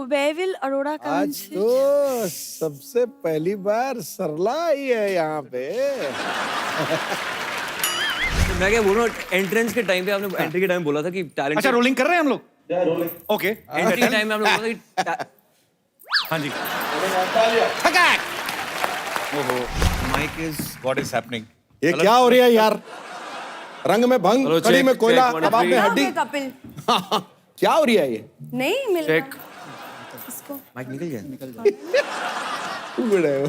वे will Arora का आज तो सबसे पहली बार सरला आई है यहाँ पे। मैं क्या बोल रहा हूँ, एंट्रेंस के टाइम पे आपने एंट्री के टाइम बोला था कि टैलेंट। अच्छा रोलिंग कर रहे हैं हम लोग? ओके एंट्री के टाइम में आपने बोला था कि हाँ जी। ओहो mic is what is happening? ये क्या हो रहा है यार? रंग में भंग, चलो, कड़ी check, में कोयला, check, one, कबाब में three. हड्डी। कपिल क्या हो रहा है ये? नहीं मिल चेक। इसको। माइक निकल गया। तू बड़े हो।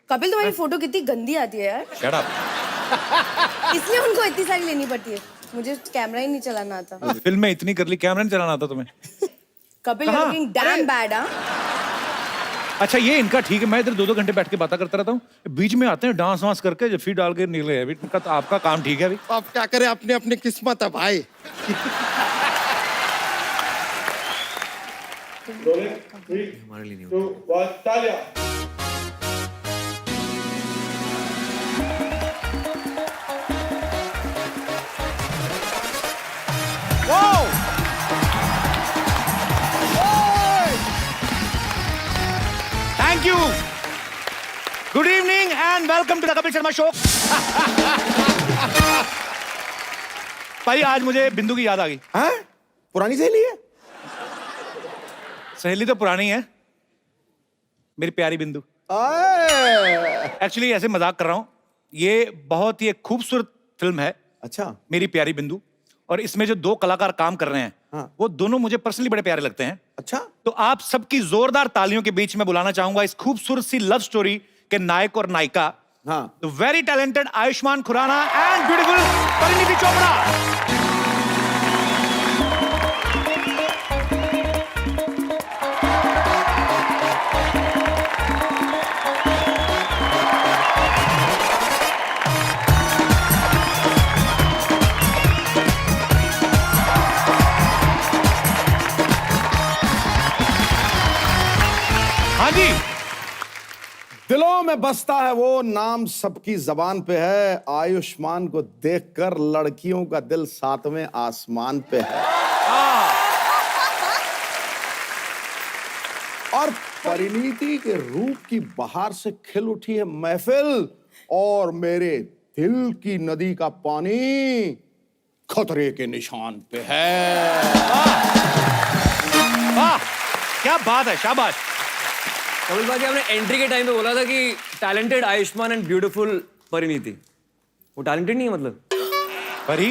कपिल तुम्हारी फोटो कितनी गंदी आती है यार, शट अप। इसलिए उनको इतनी सारी लेनी पड़ती है। मुझे कैमरा ही नहीं चलाना आता। फिल्म में इतनी कर ली, कैमरा नहीं चलाना आता तुम्हें? कपिल यू कहाँ? Looking dam bad. हाँ अच्छा ये इनका ठीक है, मैं इधर 2-2 घंटे बैठ के बातें करता रहता हूँ, बीच में आते हैं डांस वांस करके जफ्फी डाल के निकले अभी। इनका तो आपका काम ठीक है अभी। आप क्या करें, अपनी अपनी किस्मत है भाई। हमारे लिए नहीं होता। Thank you, good evening and welcome to the Kapil Sharma show. भाई आज मुझे बिंदु की याद आ गई। हाँ? पुरानी सहेली है? सहेली तो पुरानी है, मेरी प्यारी बिंदु। एक्चुअली ऐसे मजाक कर रहा हूँ, ये बहुत ही एक खूबसूरत फिल्म है अच्छा। मेरी प्यारी बिंदु, और इसमें जो 2 कलाकार काम कर रहे हैं हाँ। वो दोनों मुझे पर्सनली बड़े प्यारे लगते हैं। अच्छा। तो आप सबकी जोरदार तालियों के बीच में बुलाना चाहूंगा इस खूबसूरत सी लव स्टोरी के नायक और नायिका, हाँ। The very talented Ayushmann Khurrana and beautiful Parineeti Chopra. हाँ जी। दिलों में बसता है वो नाम, सबकी जबान पे है। आयुष्मान को देखकर लड़कियों का दिल 7वें आसमान पे है। और परिणीति के रूप की बहार से खिल उठी है महफिल, और मेरे दिल की नदी का पानी खतरे के निशान पे है। वाह क्या बात है, शाबाश। कपिल भाई आपने एंट्री के टाइम पे बोला था कि talented Ayushman and beautiful Parineeti. वो टैलेंटेड नहीं है मतलब? परी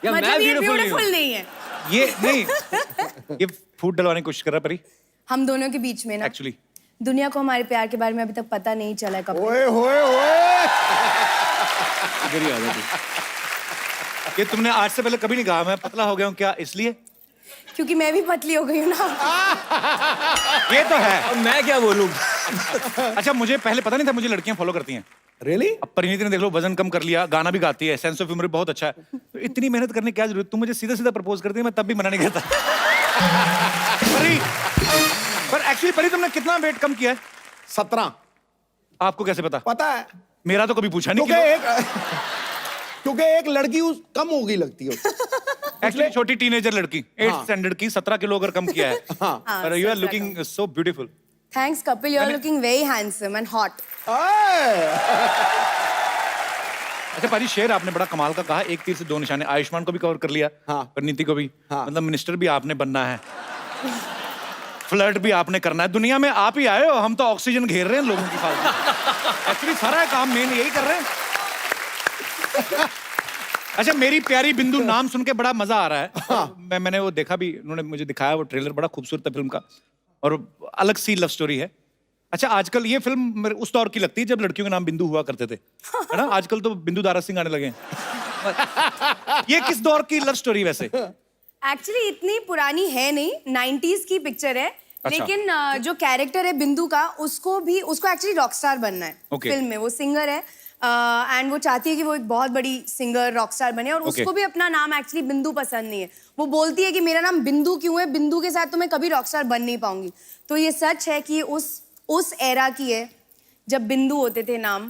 या मैं मतलब ये ब्यूटीफुल नहीं हूँ? ब्यूटीफुल नहीं है ये नहीं, ये फूट डलवाने की कोशिश कर रहा है परी हम दोनों के बीच में ना। एक्चुअली। दुनिया को हमारे प्यार के बारे में अभी तक पता नहीं चला है कपिल। ओए होए होए। इधर ही आ जा तू। ये तुमने आज से पहले कभी नहीं कहा मैं पतला हो गया हूँ, क्या इसलिए? क्योंकि मैं भी पतली हो गई हूँ ना। ये तो है। अब मैं क्या बोलूं? अच्छा मुझे पहले पता नहीं था मुझे लड़कियां फॉलो करती हैं। रियली? अब परिणीति ने देख लो वजन कम कर लिया, गाना भी गाती है, सेंस ऑफ ह्यूमर बहुत अच्छा है, तो इतनी मेहनत करने की क्या जरूरत? तुम मुझे सीधा सीधा प्रपोज करती है, मैं तब भी मना नहीं करता। परी, पर एक्चुअली परी तुमने कितना वेट कम किया है? 17। आपको कैसे पता? पता है, मेरा तो कभी पूछा नहीं। क्योंकि एक लड़की कम होगी लगती है। एक्चुअली छोटी टीनेजर लड़की 8th हाँ। स्टैंडर्ड की 17 किलो अगर कम किया है। हाँ। पर you are looking so beautiful. Thanks Kapil, you are looking very handsome and hot. अच्छा पाजी शेर आपने बड़ा कमाल का कहा, एक तीर से 2 निशाने। आयुष्मान को भी कवर कर लिया, हाँ। परिणीति को भी, हाँ। मतलब मिनिस्टर भी आपने बनना है, फ्लर्ट भी आपने करना है। दुनिया में आप ही आए हो, हम तो ऑक्सीजन घेर रहे हैं लोगों की फालतू। एक्चुअली सारा काम मेन यही कर रहे हैं। अच्छा मेरी प्यारी बिंदु नाम सुन के बड़ा मजा आ रहा है। हाँ। मैंने वो देखा भी, उन्होंने मुझे दिखाया वो ट्रेलर, बड़ा खूबसूरत है फिल्म का, और अलग सी लव स्टोरी है। अच्छा आजकल ये फिल्म मेरे उस दौर की लगती है जब लड़कियों के नाम बिंदु हुआ करते थे, है ना? आजकल तो बिंदु दारा सिंह आने लगे हैं। ये किस दौर की लव स्टोरी वैसे? एक्चुअली इतनी पुरानी है नहीं, 90s की पिक्चर है। अच्छा। लेकिन जो कैरेक्टर है बिंदु का, उसको एक्चुअली रॉकस्टार बनना है। Okay. फिल्म में वो सिंगर है एंड वो चाहती है कि वो एक बहुत बड़ी सिंगर रॉकस्टार बने, और Okay. उसको भी अपना नाम एक्चुअली बिंदु पसंद नहीं है। वो बोलती है कि मेरा नाम बिंदु क्यों है, बिंदु के साथ तो मैं कभी रॉकस्टार बन नहीं पाऊंगी। तो ये सच है कि उस एरा की है जब बिंदु होते थे नाम।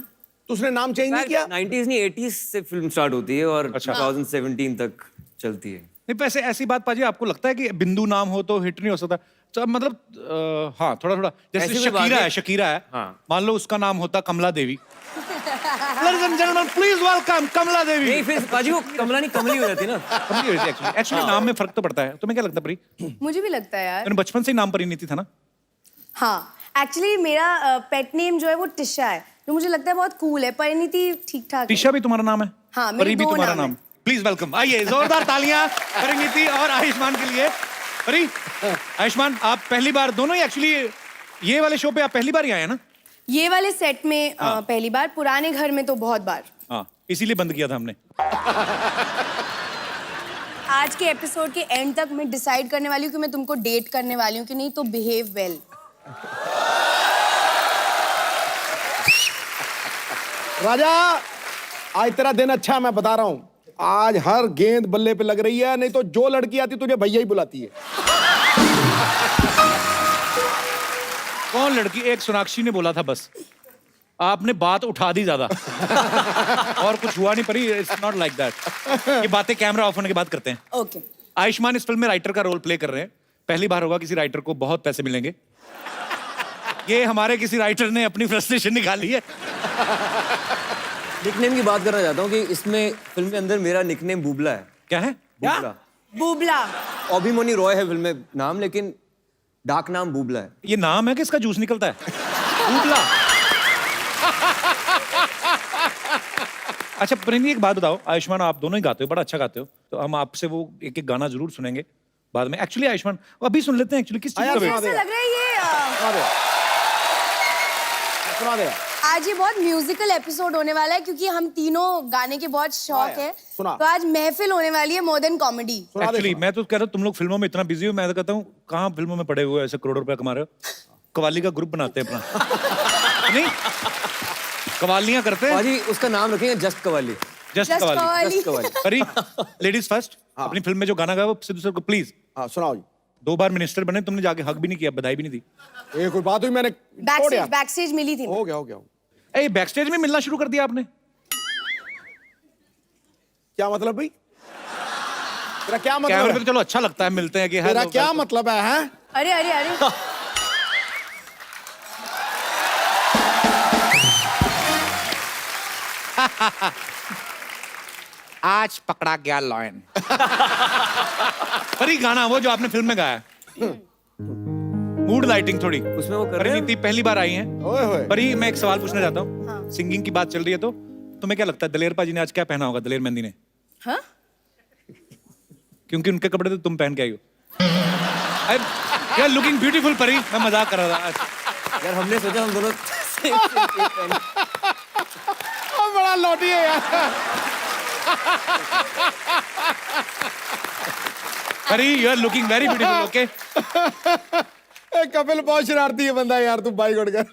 तो उसने नाम चेंज नहीं किया? 90s नहीं 80s से फिल्म स्टार्ट होती है और अच्छा। 2017 तक चलती है। नहीं वैसे ऐसी बात पाजी आपको लगता है कि बिंदु नाम हो तो हिट नहीं हो सकता? तो मतलब हाँ थोड़ा थोड़ा जैसे ऐसी कोई बात शकीरा है? है, शकीरा है, हाँ। मान लो उसका नाम होता कमला देवी। Ladies and gentlemen, please welcome कमला देवी। नहीं फिर पाजी वो कमला नहीं कमली हो जाती ना। कमली होती है एक्चुअली नाम में फर्क तो पड़ता है। तुम्हें क्या लगता है परी? मुझे भी लगता है यार। मैंने बचपन से ही नाम परिणीति था ना। हाँ एक्चुअली मेरा पेट नेम जो है वो टिशा है, जो मुझे लगता है बहुत कूल है। परिणीति ठीक ठाक है। टिशा भी तुम्हारा नाम है? हाँ, मेरे परी भी दो तुम्हारा नाम नाम। प्लीज वेलकम, आइए जोरदार तालियां परिणीति और आयुष्मान के लिए। परी, आयुष्मान आप पहली बार दोनों ही एक्चुअली ये वाले शो पे आप पहली बार ही आए हैं ना? ये वाले सेट में पहली बार, पुराने घर में तो बहुत बार। हाँ इसीलिए बंद किया था हमने। आज के एपिसोड के एंड तक मैं डिसाइड करने वाली हूँ कि मैं तुमको डेट करने वाली हूँ कि नहीं, तो बिहेव वेल। राजा आज तेरा दिन अच्छा है, मैं बता रहा हूँ। आज हर गेंद बल्ले पे लग रही है, नहीं तो जो लड़की आती तुझे भैया ही बुलाती है। कौन लड़की? एक सोनाक्षी ने बोला था बस, आपने बात उठा दी ज्यादा। और कुछ हुआ नहीं परी, इट्स नॉट लाइक दैट। ये बातें कैमरा ऑफ होने के बाद करते हैं। ओके। आयुष्मान इस फिल्म में राइटर का रोल प्ले कर रहे हैं। पहली बार होगा किसी राइटर को बहुत पैसे मिलेंगे। ये हमारे किसी राइटर ने अपनी फ्रस्ट्रेशन निकाली है। निकनेम की बात करना चाहता हूँ कि इसमें फिल्म के अंदर मेरा निकनेम बूबला है। क्या है? बूबला। बुबला। अभिमन्यु रॉय है फिल्म में नाम, लेकिन डाक नाम बूबला है। ये नाम है कि इसका जूस निकलता है? बूबला। अच्छा परिणीति एक बात बताओ, आयुष्मान आप दोनों ही गाते हो, बड़ा अच्छा गाते हो, तो हम आपसे वो एक एक गाना जरूर सुनेंगे बाद में। एक्चुअली आयुष्मान अभी सुन लेते हैं एक्चुअली किस चीज यार, का सुना ऐसा दे। लग रहा है ये सुना दे, सुना दे। आज ये बहुत म्यूजिकल एपिसोड होने वाला है, क्योंकि हम तीनों गाने के बहुत शौक है। सुना। तो आज महफिल होने वाली है मोर देन कॉमेडी। सुना दे, एक्चुअली सुना। मैं तो कह रहा हूँ तुम लोग फिल्मों में इतना बिजी हो, मैं तो कहता हूँ कहाँ फिल्मों में पड़े हुए हो, ऐसे करोड़ों रुपया कमा रहे हो। कवाली का ग्रुप बनाते हैं अपना। नहीं कवालियां करते हैं। पाजी उसका नाम रखेंगे just qawwali. Just Just qawwali. Qawwali. Just qawwali. परी लेडीज फर्स्ट, अपनी फिल्म में जो गाना गाया वो सिद्धू सर को प्लीज। हाँ सुनाओ जी। 2 बार मिनिस्टर बने, तुमने जाके हक भी नहीं किया, बधाई भी नहीं दी। ये कोई बात हुई? मैंने छोड़ बैक दिया। स्टेज मिली थी। हो गया, हो गया। ए बैक स्टेज में मिलना शुरू कर दिया आपने? क्या मतलब भाई? तेरा क्या कैमरे मतलब पे है? तो चलो अच्छा लगता है, मिलते हैं कि तेरा हेलो, क्या वेलकम। मतलब है, हैं? अरे अरे अरे आज पकड़ा गया लॉयन। परी गाना वो जो आपने फिल्म में गाया, मूड लाइटिंग थोड़ी उसमें वो कर रहे हैं। परिणीति पहली बार आई हैं। ओए होए। परी मैं एक सवाल पूछना चाहता हूँ। सिंगिंग की बात चल रही है तो तुम्हें क्या लगता है दलेर पाजी ने आज क्या पहना होगा, दलेर मेहंदी ने? हाँ? क्योंकि उनके कपड़े तो तुम पहन के आई हो। यार लुकिंग ब्यूटीफुल परी, मैं मजाक कर रहा था। यार हमने सोचा हम दोनों बड़ा लौटी है यार। Pari you are looking very beautiful. Okay Kapil बहुत शरारती है बंदा यार, तू बाइक उड़ कर।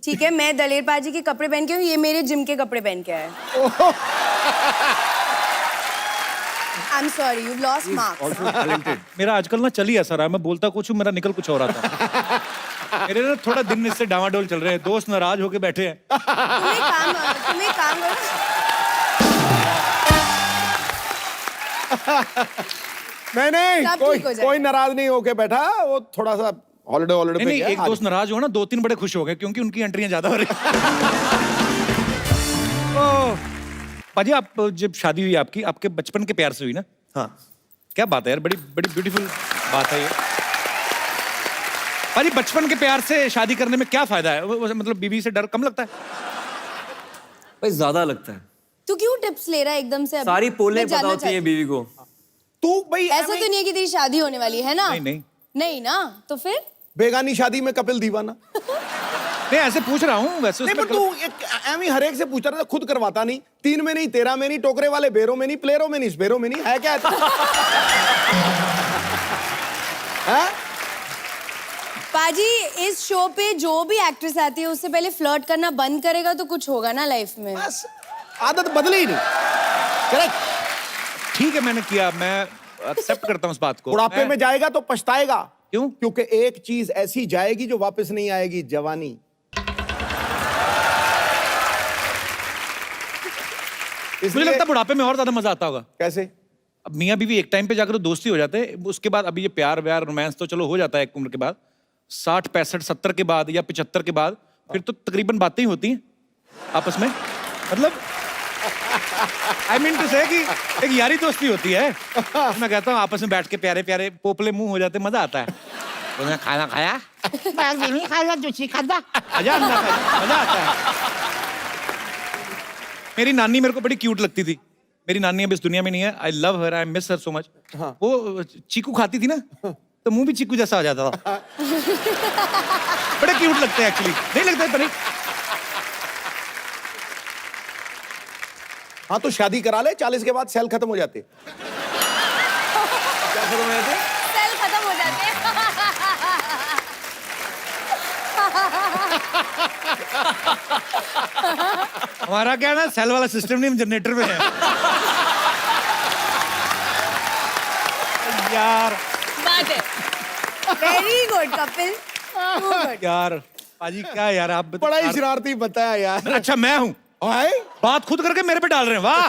ठीक है, मैं दलेर पाजी के कपड़े पहन के हूँ, ये मेरे जिम के कपड़े पहन के आया। I am sorry, you lost marks. मेरा आजकल ना चल ही ऐसा रहा है, मैं बोलता कुछ हूँ, मेरा निकल कुछ हो रहा था। मेरे ना थोड़ा दिन इससे डावाडोल चल रहे हैं, दोस्त नाराज होके बैठे हैं। तुम्हें काम करो। नहीं नहीं, सब कोई ठीक हो जाएगा। कोई नाराज नहीं होके बैठा, वो थोड़ा सा हॉलिडे हॉलिडे नहीं पे नहीं, गया एक आज। दोस्त नाराज हो ना, 2-3 बड़े खुश हो गए क्योंकि उनकी एंट्रियां ज्यादा हो रही। पाजी आप जब शादी हुई आपकी, आपके बचपन के प्यार से हुई ना? हाँ क्या बात है यार, बड़ी बड़ी ब्यूटीफुल बात है ये। पाजी बचपन के प्यार से शादी करने में क्या फायदा है? मतलब बीवी से डर कम लगता है? भाई ज्यादा लगता है। तू क्यों टिप्स ले रहा है एकदम से? अभी? सारी पोलें मैं पता जानना होती हैं चाहती बीवी को। तू भाई ऐसा तो नहीं है कि तेरी शादी होने वाली है ना? नहीं नहीं नहीं ना, तो फिर बेगानी शादी में कपिल दीवाना। नहीं ऐसे पूछ रहा हूँ वैसे नहीं उसमें पर तू एक एम ही हर एक से पूछ रहा था, खुद करवाता नहीं। 3 में नहीं, 13 में नहीं, टोकरे वाले बेरों में नहीं, प्लेयरों में नहीं, स्पेरों में नहीं, है क्या? है? पाजी इस शो पे जो भी एक्ट्रेस आती है उससे पहले फ्लर्ट करना बंद करेगा तो कुछ होगा ना लाइफ में। बस आदत बदली ही नहीं। करेक्ट। ठीक है मैंने किया, मैं एक्सेप्ट करता हूँ उस बात को। बुढ़ापे में जाएगा तो पछताएगा। क्यों? क्योंकि एक चीज ऐसी जाएगी जो वापस नहीं आएगी, जवानी। मुझे लगता है बुढ़ापे में और ज्यादा मजा आता होगा। कैसे? अब मियाँ बीवी एक टाइम पे जाकर तो दोस्ती हो जाते हैं, उसके बाद अभी ये प्यार व्यार रोमांस तो चलो हो जाता है एक उम्र के बाद, 60, 65, 70 के बाद या 75 के बाद फिर तो तकरीबन बातें ही होती हैं आपस में, मतलब आई मीन टू से कि एक यारी दोस्ती होती है। मैं कहता हूँ आपस में बैठ के प्यारे प्यारे पोपले मुंह हो जाते, मजा आता है। उन्होंने खाना खाया, मजा आता है। मेरी नानी मेरे को बड़ी क्यूट लगती थी। मेरी नानी अब इस दुनिया में नहीं है, I love her, I miss her so much. वो चीकू खाती थी ना तो मुंह भी चीकू जैसा हो जाता था। बड़े क्यूट लगते हैं एक्चुअली, नहीं लगता परी? हाँ तो शादी करा ले, 40 के बाद सेल खत्म हो जाते। क्या खत्म हो जाते? सेल खत्म हो जाते हैं। हमारा क्या है ना, सेल वाला सिस्टम नहीं, हम जनरेटर में है। यार बात है। Very good Kapil, good. यार पाजी क्या यार आप बड़ा ही शरारती बताया यार। अच्छा मैं हूँ, हाय बात खुद करके मेरे पे डाल रहे हैं, वाह।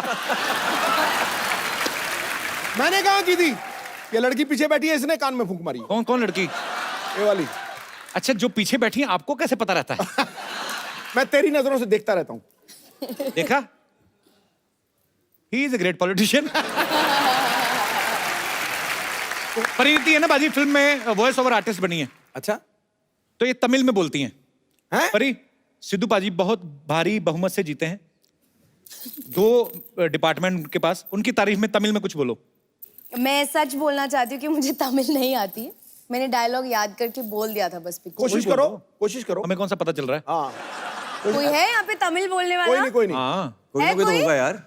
मैंने कहा की थी, ये लड़की पीछे बैठी है, इसने कान में फूंक मारी। कौन कौन लड़की? ये वाली। अच्छा जो पीछे बैठी है आपको कैसे पता रहता है? मैं तेरी नजरों से देखता रहता हूँ। देखा, he is a great politician. Parineeti है ना बाजी, फिल्म में वॉइस ओवर आर्टिस्ट बनी है, अच्छा तो ये तमिल में बोलती हैं। हैं? परी, सिद्धू पाजी बहुत भारी बहुमत से जीते हैं 2 डिपार्टमेंट के पास, उनकी तारीफ में तमिल में कुछ बोलो। मैं सच बोलना चाहती हूँ कि मुझे तमिल नहीं आती है। मैंने डायलॉग याद करके बोल दिया था बस पिक्चर। कोशिश करो, कोशिश करो। हमें कौन सा पता चल रहा है? हाँ कोई है यहाँ पे तमिल बोलने वाला? कोई नहीं, कोई नहीं। हाँ कोई है ना कोई तो कोई? होगा यार।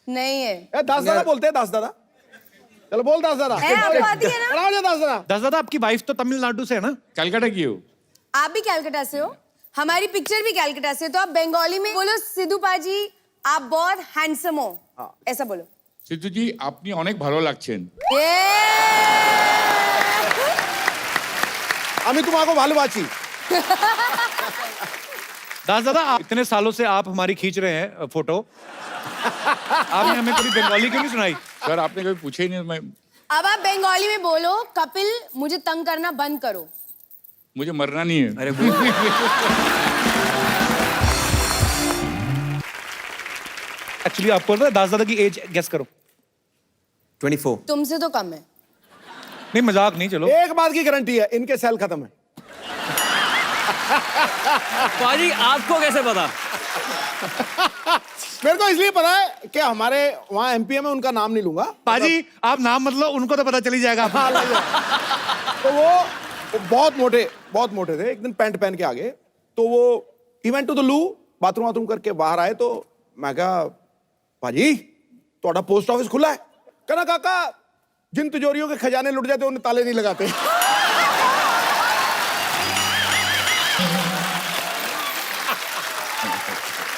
नहीं है। ए, दास दादा बोलते हैं, दास दादा। चलो बोल दास दादा। है, आपको आती है ना? खड़ा हो जा दास दादा। दस दादा आपकी वाइफ तो तमिलनाडु से है ना? कलकत्ता की हो? आप भी कैलकाटा से हो, हमारी पिक्चर भी कैलकाटा से, तो आप बंगाली में बोलो सिद्धू पाजी आप बहुत हैंडसम हो, ऐसा बोलो। সিদ্ধু জি আপনি অনেক ভালো লাগছেন। আমি তোমাকে ভালোবাসি। दास दादा आप इतने सालों से आप हमारी खींच रहे हैं फोटो, आपने हमें कभी बंगाली क्यों नहीं सुनाई? सर आपने कभी पूछा ही नहीं। मैं अब आप बंगाली में बोलो, कपिल मुझे तंग करना बंद करो। मुझे मरना नहीं है। अरे एक्चुअली आपको पता है दास दादा की एज गेस करो। 24। तुमसे तो कम है। नहीं मजाक नहीं, चलो एक बात की गारंटी है, इनके सेल खत्म है। पाजी आपको कैसे पता? मेरे को इसलिए पता है कि हमारे वहाँ एमपी में उनका नाम नहीं लूंगा। पाजी आप नाम मत लो, उनको तो पता चली जाएगा। हाँ, लग जाए। तो वो बहुत मोटे थे। एक दिन पैंट पहन के आ गए, तो वो event to the loo bathroom वाथरूम करके बाहर आए, तो मैं कहा पाजी थोड़ा पोस्ट ऑफिस खुला है? कहना काका जिन तिजोरियों के खजाने लुट जाते उन्हें ताले नहीं लगाते।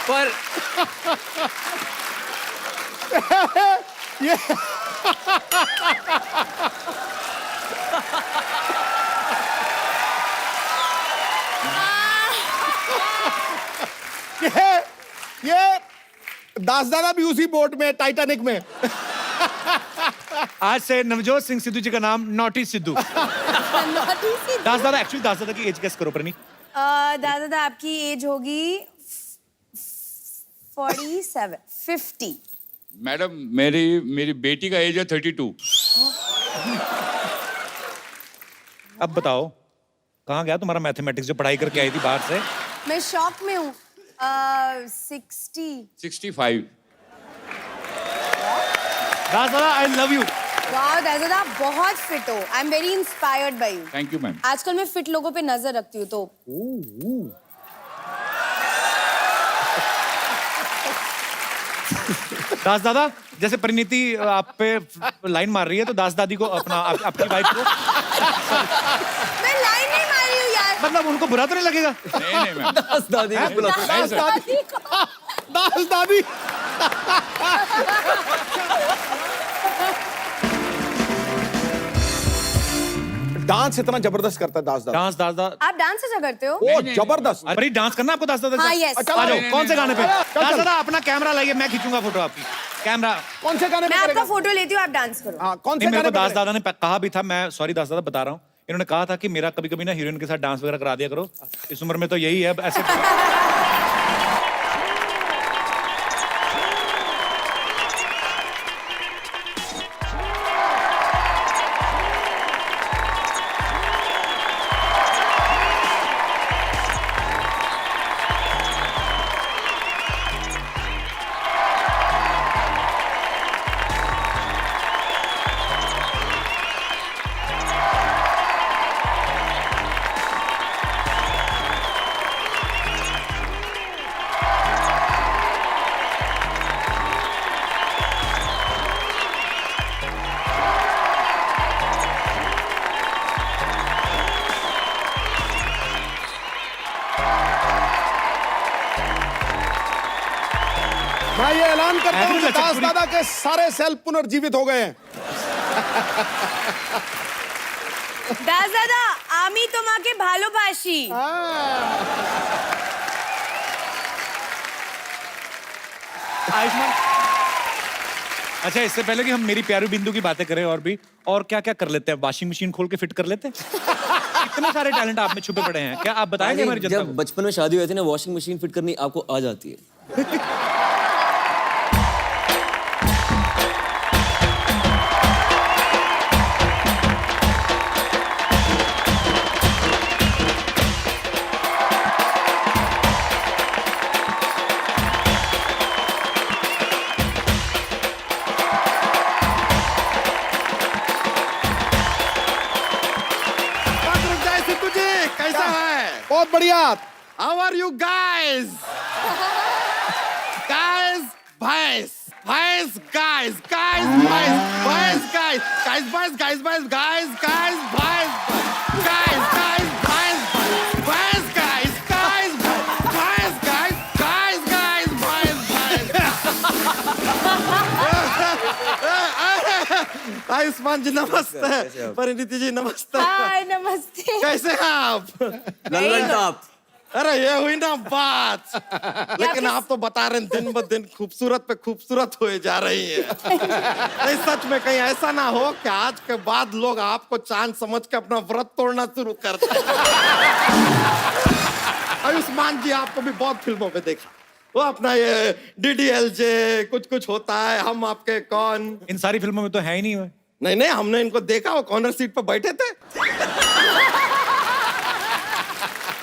पर ये ये दास दादा भी उसी बोट में, टाइटैनिक में। आज से नवजोत सिंह सिद्धू जी का नाम नॉटी सिद्धू। दास दादा एक्चुअली दास दादा की एज गेस करो प्रनी। दादा आपकी एज होगी 47, 50। मैडम मेरी बेटी का एज है 32। अब बताओ कहाँ गया तुम्हारा मैथमेटिक्स जो पढ़ाई करके आई थी बाहर से? मैं शॉक में हूँ। 60। 65। दास दादा आई लव यू। वाह दादा आप बहुत फिट हो। I am very inspired by you. Thank you ma'am. आजकल मैं फिट लोगों पे नजर रखती हूँ, तो दास दादा जैसे परिणीति आप पे लाइन मार रही है, तो दास दादी को अपना आपकी वाइफ को मैं लाइन नहीं मारी हूँ यार। मतलब उनको बुरा तो नहीं लगेगा? नहीं मैम। दास दादी को बुलाते हैं। दास दादी, दास दादी। डांस इतना जबरदस्त करता है दास दादा। डांस दास दादा आप डांस अच्छा करते हो? वो जबरदस्त। अरे डांस करना आपको दास दादा? हाँ, yes। आ जाओ, कौन से गाने पे? चल, दास चल। दादा अपना कैमरा लाइए, मैं खींचूंगा फोटो आपकी। कैमरा कौन से गाने मैं में आपका करेगा? फोटो लेती हूँ, आप डांस करो। हाँ, कौन से नहीं, मेरे गाने को पे दास करेगा? दादा ने कहा भी था, मैं सॉरी दास दादा बता रहा हूँ इन्होंने कहा था कि मेरा कभी कभी ना हीरोइन के साथ डांस वगैरह करा दिया करो, इस उम्र में तो यही है अब ऐसे। मैं ये ऐलान करता हूँ कि लचक दास पूरी- दादा के सारे सेल पुनर्जीवित हो गए हैं। দাদা আমি তোমাকে ভালোবাসি। आयुष्मान, अच्छा इससे पहले कि हम मेरी प्यारी बिंदु की बातें करें और क्या क्या कर लेते हैं, वॉशिंग मशीन खोल के फिट कर लेते हैं। इतने सारे टैलेंट आप में छुपे पड़े हैं, क्या आप बताएंगे हमारी जनता जब को? बचपन में शादी हुई थी ना, वॉशिंग मशीन फिट करनी आपको आ जाती है। रुक जाए सिद्धू जी, कैसा है? बहुत बढ़िया। How are you guys? Guys भैंस, भैंस गाइस, गाइस भैंस, भैंस गाइस, गाइस भैंस, गाइस भैंस, गाइस गाइस भैंस, गाइस गाइस भैंस, भैंस गाइस, गाइस भैंस, गाइस गाइस गाइस भैंस, भैंस। आयुष्मान जी नमस्ते, परिणीति जी नमस्ते। हाय नमस्ते। कैसे हैं आप? लल्लन टॉप। अरे ये हुई ना बात। लेकिन आप तो बता रहे हैं दिन ब दिन खूबसूरत पे खूबसूरत हुए जा रही है। नहीं सच में कहीं ऐसा ना हो कि आज के बाद लोग आपको चांद समझ के अपना व्रत तोड़ना शुरू कर दें। आयुष्मान जी आपको भी बहुत फिल्मों में देखा, वो अपना ये DDLJ, कुछ कुछ होता है, हम आपके कौन। इन सारी फिल्मों में तो है ही नहीं वो। नहीं नहीं, हमने इनको देखा, वो कॉर्नर सीट पर बैठे थे।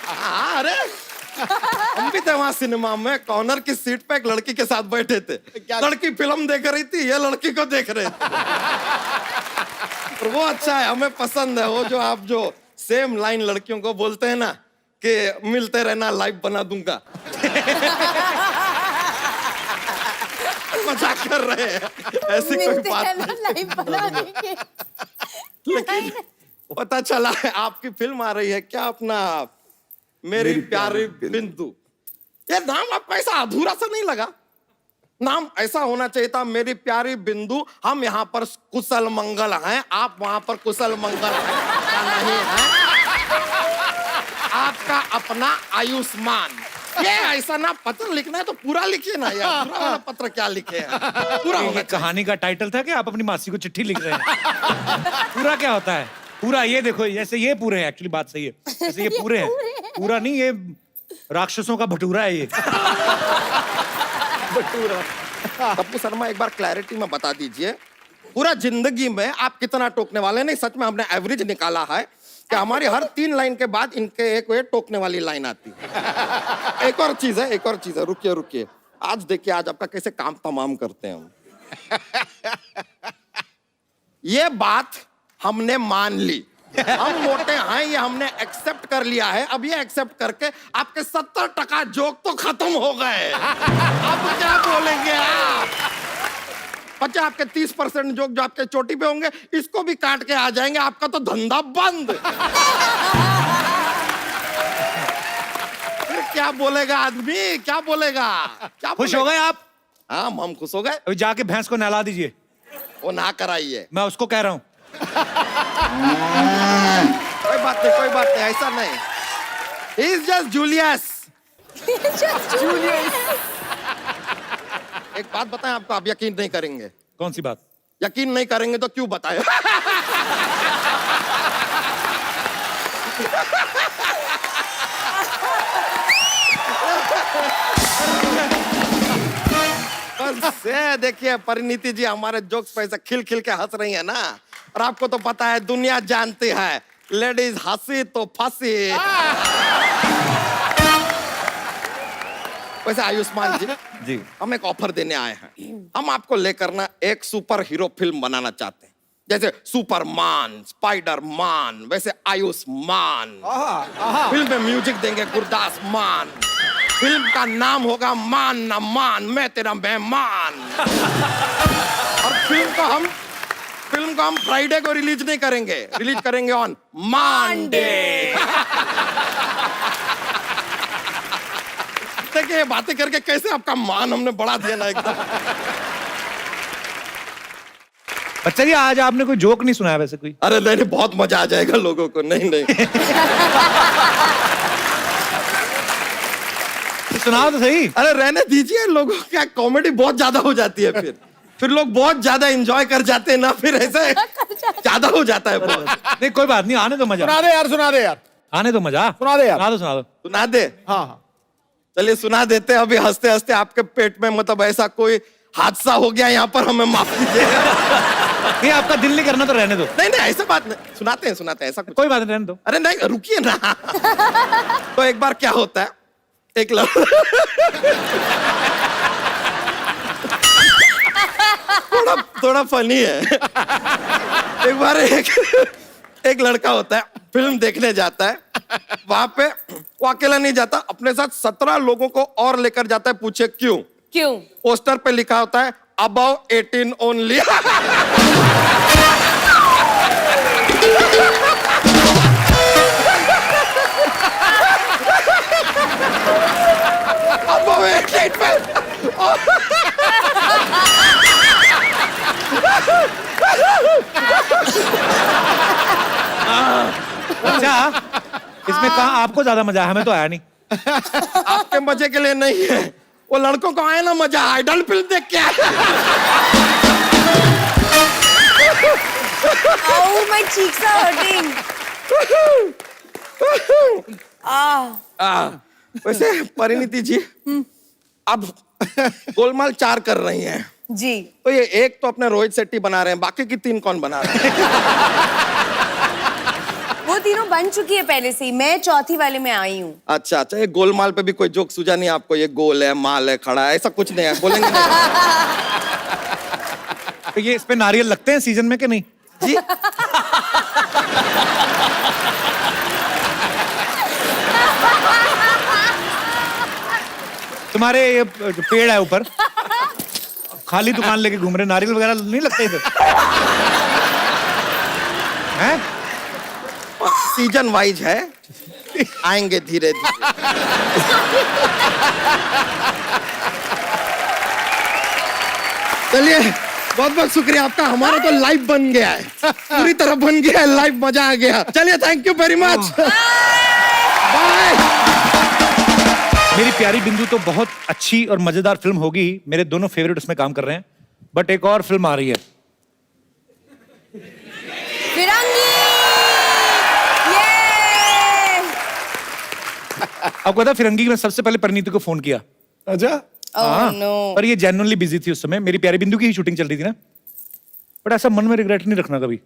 हाँ, अरे हम भी थे वहां सिनेमा में, कॉर्नर की सीट पे एक लड़की के साथ बैठे थे। लड़की फिल्म देख रही थी, ये लड़की को देख रहे थे। और वो अच्छा है, हमें पसंद है वो जो आप जो सेम लाइन लड़कियों को बोलते हैं ना कि मिलते रहना, लाइफ बना दूंगा। मजाक कर रहे हैं, ऐसी कोई बात नहीं। लाइफ बना देंगे। लेकिन पता चला है आपकी फिल्म आ रही है, क्या अपना मेरी प्यारी बिंदु। ये नाम आपका ऐसा अधूरा सा नहीं लगा? नाम ऐसा होना चाहिए था, मेरी प्यारी बिंदु, हम यहाँ पर कुशल मंगल हैं, आप वहां पर कुशल मंगल हैं, ऐसा नहीं है। आपका अपना आयुष्मान। ये ऐसा ना पत्र लिखना है तो पूरा लिखिए ना यार, पूरा वाला पत्र क्या लिखे हैं, पूरा होना ये कहानी का टाइटल था कि आप अपनी मासी को चिट्ठी लिख रहे हैं। पूरा क्या होता है? पूरा ये देखो, जैसे ये पूरे हैं, एक्चुअली बात सही है, जैसे ये पूरे हैं। पूरा नहीं, ये राक्षसों का भटूरा है ये। कप्पू शर्मा एक बार क्लैरिटी में बता दीजिए, पूरा जिंदगी में आप कितना टोकने वाले? नहीं सच में हमने एवरेज निकाला है कि हमारी हर 3 लाइन के बाद इनके एक वे टोकने वाली लाइन आती है। एक और चीज है, एक और चीज है, रुकिए रुकिए, आज देखिए आज आपका कैसे काम तमाम करते हैं हम। ये बात हमने मान ली, हम मोटे हैं, ये हमने एक्सेप्ट कर लिया है। अब ये एक्सेप्ट करके आपके 70% जोक तो खत्म हो गए। अब क्या बोलेंगे आप? बच्चे आपके 30% जोक जो आपके चोटी पे होंगे, इसको भी काट के आ जाएंगे, आपका तो धंधा बंद। फिर क्या बोलेगा आदमी, क्या बोलेगा? क्या खुश हो गए आप? हाँ हम खुश हो गए। अभी जाके भैंस को नहला दीजिए। वो ना कराइए। मैं उसको कह रहा हूँ। कोई बात नहीं, कोई बात नहीं, ऐसा नहीं। He is just Julius. एक बात बताएं आपको, आप यकीन नहीं करेंगे। कौन सी बात? यकीन नहीं करेंगे तो क्यों बताएं? बस ये देखिए परिणीति जी हमारे जोक्स पे ऐसे खिल खिल के हंस रही है ना, और आपको तो पता है दुनिया जानती है लेडीज हंसी तो फंसी। वैसे आयुष्मान जी जी हम एक ऑफर देने आए हैं। हम आपको लेकर ना एक सुपर हीरो फिल्म बनाना चाहते हैं, जैसे सुपरमान, स्पाइडरमैन, वैसे आयुष्मान। फिल्म में म्यूजिक देंगे गुरदास मान। फिल्म का नाम होगा मान न मान मैं तेरा मेहमान। और फिल्म को हम फ्राइडे को रिलीज नहीं करेंगे, रिलीज करेंगे ऑन मंडे। देखिए ये बातें करके कैसे आपका मान हमने बढ़ा दिया ना एकदम। बच्चा जी आज आपने कोई जोक नहीं सुनाया वैसे कोई? अरे नहीं, बहुत मजा आ जाएगा लोगों को। नहीं नहीं सुनाओ तो सही। अरे रहने दीजिए, लोगों क्या कॉमेडी बहुत ज्यादा हो जाती है, फिर लोग बहुत ज्यादा एंजॉय कर जाते हैं ना, फिर ऐसे ज्यादा हो जाता है बहुत। नहीं कोई बात नहीं, आने दो मजा, सुना दे यार, सुना दे यार, आने दो मजा, सुना दे यार। सुना दो। सुना दे? हाँ हाँ चलिए सुना देते हैं। अभी हंसते हंसते आपके पेट में मतलब ऐसा कोई हादसा हो गया यहाँ पर, हमें माफ कीजिए। नहीं आपका दिल नहीं करना तो रहने दो। नहीं नहीं ऐसा बात नहीं, सुनाते हैं ऐसा कुछ। कोई बात नहीं, रहने दो। अरे नहीं रुकिए ना। तो एक बार क्या होता है, एक थोड़ा फनी है। एक बार एक लड़का होता है, फिल्म देखने जाता है। वहां पे वो अकेला नहीं जाता, अपने साथ 17 लोगों को और लेकर जाता है। पूछे क्यों? क्यों? पोस्टर पे लिखा होता है अबव 18 ओनली। अबव 18 पे अच्छा इसमें कहा आपको ज्यादा मजा आया, हमें तो आया नहीं। आपके मजे के लिए नहीं है, वो लड़कों को आया ना मजा, आइडल फिल्म देख के आया। Oh, my cheeks are hurting. वैसे परिणीति जी अब गोलमाल 4 कर रही हैं, जी। तो ये एक तो अपने रोहित शेट्टी बना रहे हैं, बाकी की 3 कौन बना रहे हैं? वो तीनों बन चुकी है पहले से ही, मैं चौथी वाले में आई हूँ। अच्छा अच्छा, ये गोलमाल पे भी कोई जोक सूझा नहीं आपको? ये गोल है, माल है, खड़ा है, ऐसा कुछ नहीं है, बोलेंगे नहीं? तो ये इस पे नारियल लगते हैं सीजन में कि नहीं? जी तुम्हारे ये जो पेड़ है ऊपर, खाली दुकान लेके घूम रहे, नारियल वगैरह नहीं लगते इधर? हैं? सीजन वाइज है, आएंगे धीरे धीरे। चलिए बहुत बहुत शुक्रिया आपका, हमारा तो लाइव बन गया है, पूरी तरह बन गया है, लाइव मजा आ गया। चलिए thank you very much, bye. मेरी प्यारी बिंदु तो बहुत अच्छी और मजेदार फिल्म होगी, मेरे दोनों फेवरेट उसमें काम कर रहे हैं, बट एक और फिल्म आ रही है, फिरंगी। आपको पता है फिरंगी में सबसे पहले परिणीति को फोन किया। अच्छा Oh no. पर ये जेन्युइनली बिजी थी उस समय, मेरी प्यारी बिंदु की ही शूटिंग चल रही थी ना, बट ऐसा मन में रिग्रेट नहीं रखना कभी।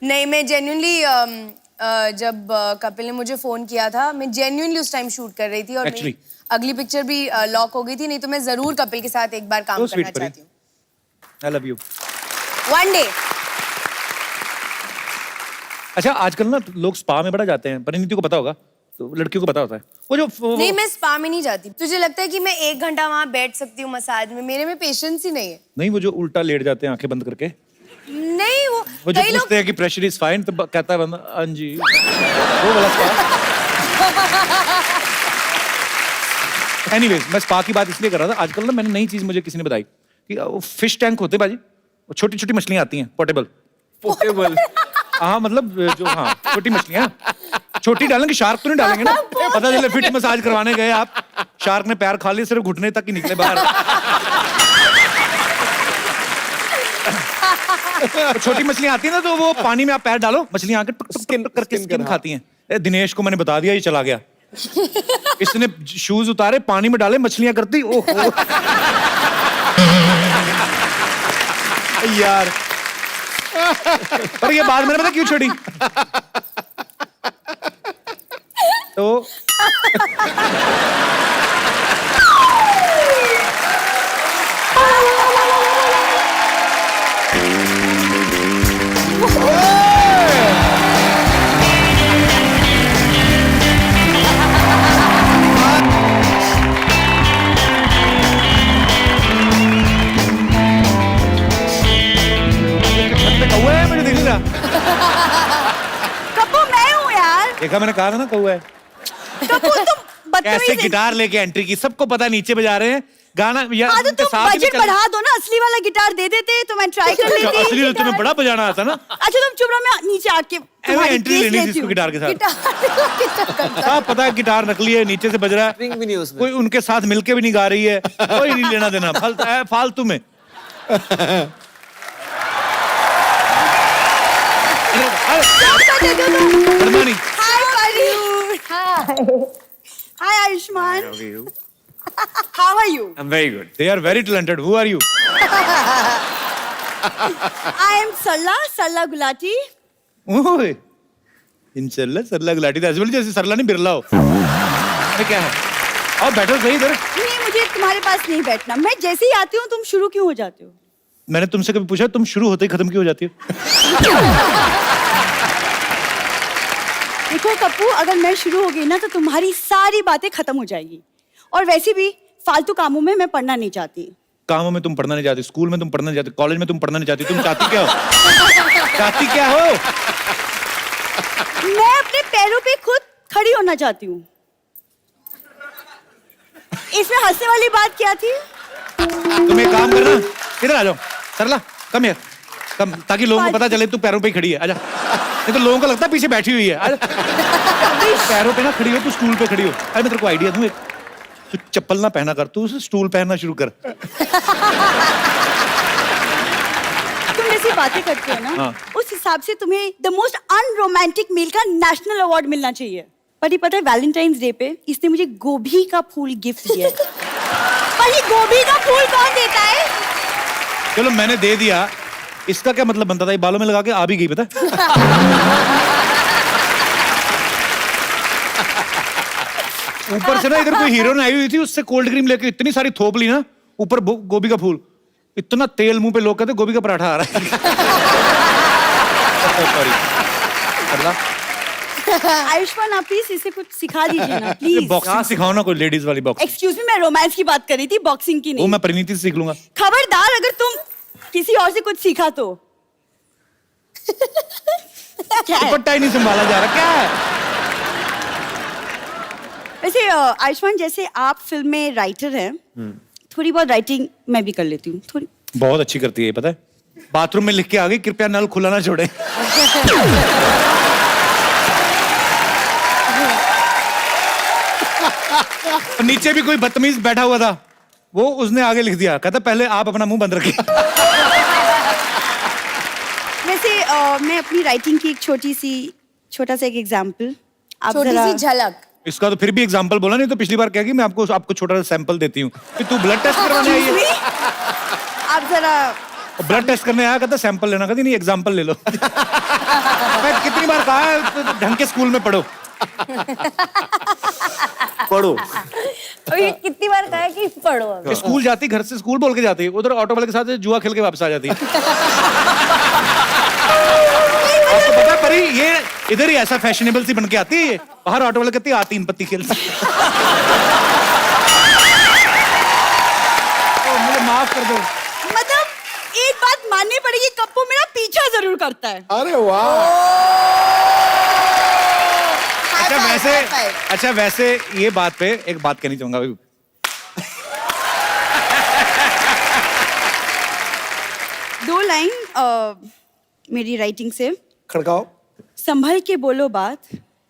नहीं, मैं जेन्युइनली जब कपिल ने मुझे फोन किया था, मैं जेन्युइनली उस टाइम शूट कर रही थी और मेरी अगली पिक्चर भी लॉक हो गई थी, नहीं तो मैं जरूर कपिल के साथ एक बार काम करना चाहती हूँ। I love you. One day. अच्छा आजकल ना लोग स्पा में बड़ा जाते हैं, परिणीति को पता होगा, तो लड़कियों को पता होता है वो जो नहीं, मैं स्पा में नहीं जाती। तुझे लगता है कि मैं 1 घंटा वहां बैठ सकती हूँ मसाज में? मेरे में पेशेंस ही नहीं है। नहीं वो जो उल्टा लेट जाते हैं आंखें बंद करके, नहीं वो वो जो कई लोग पूछते हैं कि प्रेशर इज फाइन, तो कहता है बंदा हाँ जी, वो वाला स्पा। एनीवेज मैं स्पा की बात इसलिए कर रहा था, आजकल ना मैंने नई चीज मुझे किसी ने बताई कि वो फिश टैंक होते बाजी, वो छोटी छोटी मछलियां आती हैं पोर्टेबल। पोर्टेबल? हाँ मतलब जो हाँ छोटी मछलियां, छोटी डालेंगे, शार्क तो नहीं डालेंगे ना, पता चले फिट मसाज करवाने गए आप, शार्क ने पैर खा लिए, सिर्फ घुटने तक ही निकले बाहर। तो छोटी मछलियां आती है ना, तो वो पानी में आप पैर डालो, मछलियां आके टुक टुक टुक करके स्किन खाती हैं। दिनेश को मैंने बता दिया, ये चला गया। इसने शूज उतारे, पानी में डाले, मछलियां करती। ओहो यार, पर ये बात मैंने पता क्यों छोड़ी? तो कौवा है, मुझे दिख नहीं रहा। कप्पू मैं हूँ यार। देखा, मैंने कहा था ना कौवा है। कप्पू तुम बदतमीज कैसे गिटार लेके एंट्री की, सबको पता नीचे बजा रहे हैं गाना। या हाँ तो उनके तुम साथ ही बजट चल- बढ़ा दो ना, असली वाला गिटार दे देते तो मैं ट्राई कर लेती। असली तो तुम्हें बड़ा बजाना आता ना। अच्छा तुम चुप रहो, मैं नीचे आके तुम्हारी एंट्री केस लेनी थी लेती इसको हूँ। गिटार के साथ। गिटार साफ पता है गिटार नकली है, नीचे से बज रहा है, रिंग भी नहीं है उसमें। कोई उनके साथ मिलके भी नहीं गा रही है, कोई नहीं लेना देना, फालतू में। डरना नहीं। Hi Ayushmann, how are you? I'm very good. They are very talented. Who are you? I am Sarla Gulati. ओए, इंशाल्लाह सरला गुलाटी तो ऐसे जैसे सरला नहीं बिरला हो। अरे क्या है? आओ बैठो सही इधर। नहीं मुझे तुम्हारे पास नहीं बैठना, मैं जैसे ही आती हूँ तुम शुरू क्यों हो जाते हो? मैंने तुमसे कभी पूछा तुम शुरू होते ही खत्म क्यों हो जाती हो? देखो कप्पू, अगर मैं शुरू हो गई ना तो तुम्हारी सारी बातें खत्म हो जाएगी, और वैसे भी फालतू कामों में मैं पढ़ना नहीं चाहती। कामों में तुम पढ़ना नहीं चाहती, स्कूल में तुम पढ़ना नहीं चाहती, कॉलेज में तुम पढ़ना नहीं चाहती, तुम चाहती क्या हो? चाहती क्या हो? मैं अपने पैरों पे खुद खड़ी होना चाहती हूँ। इसमें हंसने वाली बात क्या थी? तुम एक काम करना, इधर आ जाओ सरला, कम यार, कम, ताकि लोगों को पता चले तू पैरों पे ही खड़ी है। आजा, नहीं तो लोगों को लगता है पीछे बैठी हुई है। आजा, पैरों पे ना खड़ी हो, तू स्टूल पे खड़ी हो। अरे मैं तेरे को आइडिया दूं एक, तू चप्पल ना पहना कर, तू स्टूल पहनना शुरू कर। तुम जैसी बातें करते हो ना, हाँ। उस हिसाब से तुम्हें द मोस्ट अनरोमांटिक मेल का नेशनल अवार्ड मिलना चाहिए। पर ये पता है वैलेंटाइंस डे पे इसने मुझे गोभी का फूल गिफ्ट दिया है। पर ये गोभी का फूल कौन देता है? चलो मैंने दे दिया, इसका क्या मतलब बनता था? ये बालों में लगा के आ भी गई पता है? ऊपर से ना इधर कोई हीरोइन आई हुई थी, उससे कोल्ड क्रीम लेके इतनी सारी थोप ली ना, ऊपर गोभी का फूल, इतना तेल मुंह पे, लोग कहते गोभी का पराठा आ रहा है। सॉरी। आयुष्मान आप प्लीज इसे कुछ सिखा दीजिए ना प्लीज। बॉक्सिंग सिखाओ ना, कोई लेडीज वाली बॉक्सिंग। एक्सक्यूज मी, मैं रोमांस की बात कर रही थी, बॉक्सिंग की वो नहीं। मैं परिणीति से सीख लूंगा। खबरदार अगर तुम किसी और से कुछ सीखा तो। क्या है? दुपट्टा ही नहीं संभाला जा रहा, क्या है? वैसे आयुष्मान, जैसे आप फिल्म में राइटर हैं, थोड़ी बहुत राइटिंग मैं भी कर लेती हूँ थोड़ी। बहुत अच्छी करती है पता है, बाथरूम में लिख के आ गई, कृपया नल खुला ना छोड़े। नीचे भी कोई बदतमीज बैठा हुआ था, वो उसने आगे लिख दिया, कहता पहले आप अपना मुंह बंद रखिए। वैसे मैं अपनी राइटिंग की एक छोटा सा एक एग्जाम्पल आप छोटी जरा। सी झलक। इसका तो फिर भी एग्जाम्पल बोला, नहीं तो पिछली बार क्या कि मैं आपको छोटा सा सैंपल देती हूँ कि तू ब्लड टेस्ट करवाने आई है। आप जरा ब्लड टेस्ट करने आया, कहता सैंपल लेना, कहती नहीं एग्जाम्पल ले लो। मैं कितनी बार कहा है तो ढंग के स्कूल में पढ़ो। पढ़ो। और ये कितनी बार कहा है कि पढ़ो अभी। स्कूल जाती, घर से स्कूल बोल के जाती, उधर ऑटो वाले के साथ जुआ खेल के वापस आ जाती। आपको पता है परी, ये इधर ही ऐसा फैशनेबल सी बन के आती है, ये बाहर ऑटो वाले कहते हैं आ 3 पत्ती खेल। मुझे माफ कर दो। मतलब एक बात माननी पड़ेगी, कप्पू मेरा पीछा जरूर करता है। अरे वाह। अच्छा वैसे ये बात पे एक बात कहनी चाहूंगा अभी। दो लाइन मेरी राइटिंग से। खड़काओ। संभल के बोलो बात,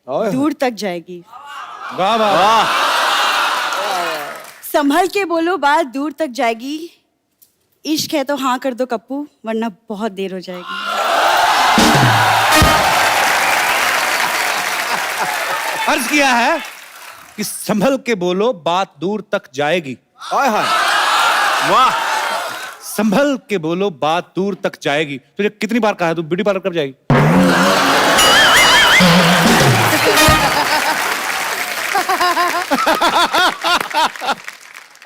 ओए। दूर तक जाएगी। वाह वाह वाह। संभल के बोलो बात, दूर तक जाएगी। इश्क है तो हाँ कर दो कप्पू, वरना बहुत देर हो जाएगी। अर्ज किया है कि संभल के बोलो बात दूर तक जाएगी। हाय हाय, वाह, संभल के बोलो बात दूर तक जाएगी। तुझे कितनी बार कहा है, तू ब्यूटी पार्लर कब जाएगी?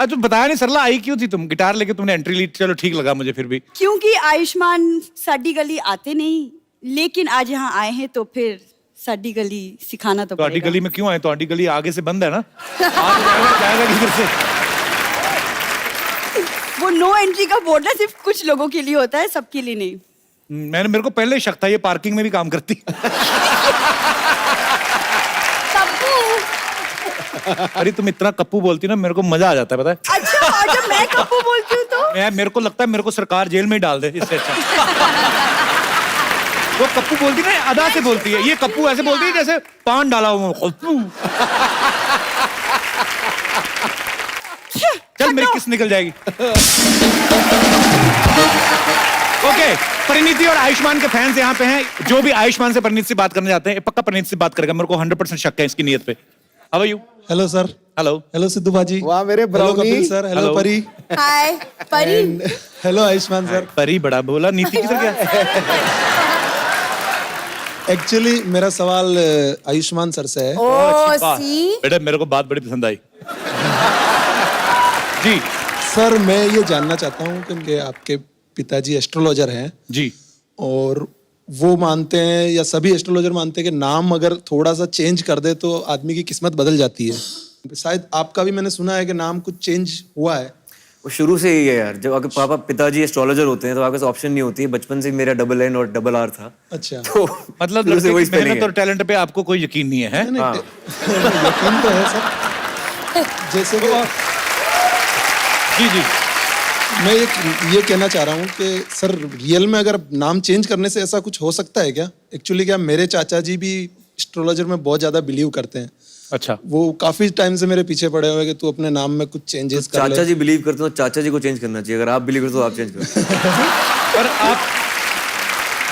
तू बताया नहीं सरला, आई क्यों थी तुम? गिटार लेके तुमने एंट्री ली, चलो ठीक लगा मुझे फिर भी। क्योंकि आयुष्मान साडी गली आते नहीं, लेकिन आज यहाँ आए हैं तो फिर साडी गली सिखाना तो आडी पड़ेगा। गली में क्यों आए? तो आडी गली आगे से बंद है ना, आगे जाएगा किधर से? वो नो एंट्री का बोर्ड ना सिर्फ कुछ लोगों के लिए होता है, सबके लिए नहीं। मेरे को पहले ही शक था ये पार्किंग में भी काम करती। कप्पू। अरे तुम इतना कप्पू बोलती ना, मेरे को मजा आ जाता है, पता है? अच्छा, और जब मैं कप्पू बोलती हूँ तो मेरे को लगता है मेरे को सरकार जेल में ही डाल दे इससे अच्छा। वो कप्पू बोलती ना, अदा से बोलती है, ये कप्पू ऐसे बोलती है जैसे पान डाला हुआ कप्पू। चल मेरी किस निकल जाएगी। ओके, परिणीति और आयुष्मान के फैंस यहाँ पे हैं। जो भी आयुष्मान से परिणीत से बात करने जाते हैं, पक्का परिणीत से बात करेगा। मेरे को 100% शक है इसकी नीयत पे। How are you? Hello sir. Hello. Hello Sidhu भाजी। वाह मेरे hello brownie. Kapil sir. Hello Hello. Pari. Hi Pari. Hello Ayushmann sir. Pari बड़ा बोला, नीति किधर गया? एक्चुअली मेरा सवाल आयुष्मान सर से है। ओ सी, बेटा मेरे को बात बड़ी पसंद आई। जी सर मैं ये जानना चाहता हूँ कि आपके पिताजी एस्ट्रोलॉजर हैं जी। और वो मानते हैं या सभी एस्ट्रोलॉजर मानते हैं कि नाम अगर थोड़ा सा चेंज कर दे तो आदमी की किस्मत बदल जाती है। शायद आपका भी मैंने सुना है कि नाम कुछ चेंज हुआ है। वो शुरू से ही है यार, जब आपके पापा पिताजी एस्ट्रोलॉजर होते हैं तो आपके पास ऑप्शन नहीं होती है। बचपन से ही मेरा डबल एन और डबल आर था। अच्छा। तो मतलब शुरू से लड़के वही की spelling मेहनत है। और टैलेंट पे आपको कोई यकीन नहीं है, हैं? हाँ। यकीन तो है सर। जैसे कि जी जी। मैं ये कहना चाह रहा हूँ कि सर रियल में अगर नाम चेंज करने से ऐसा कुछ हो सकता है क्या? एक्चुअली क्या मेरे चाचा जी भी एस्ट्रोलॉजर में बहुत ज्यादा बिलीव करते हैं। अच्छा। वो काफी टाइम से मेरे पीछे पड़े हुए हैं कि तू अपने नाम में कुछ चेंजेस कर ले। चाचा जी बिलीव करते हो तो चाचा जी को चेंज करना चाहिए। अगर आप बिलीव करते हो तो आप चेंज करो। पर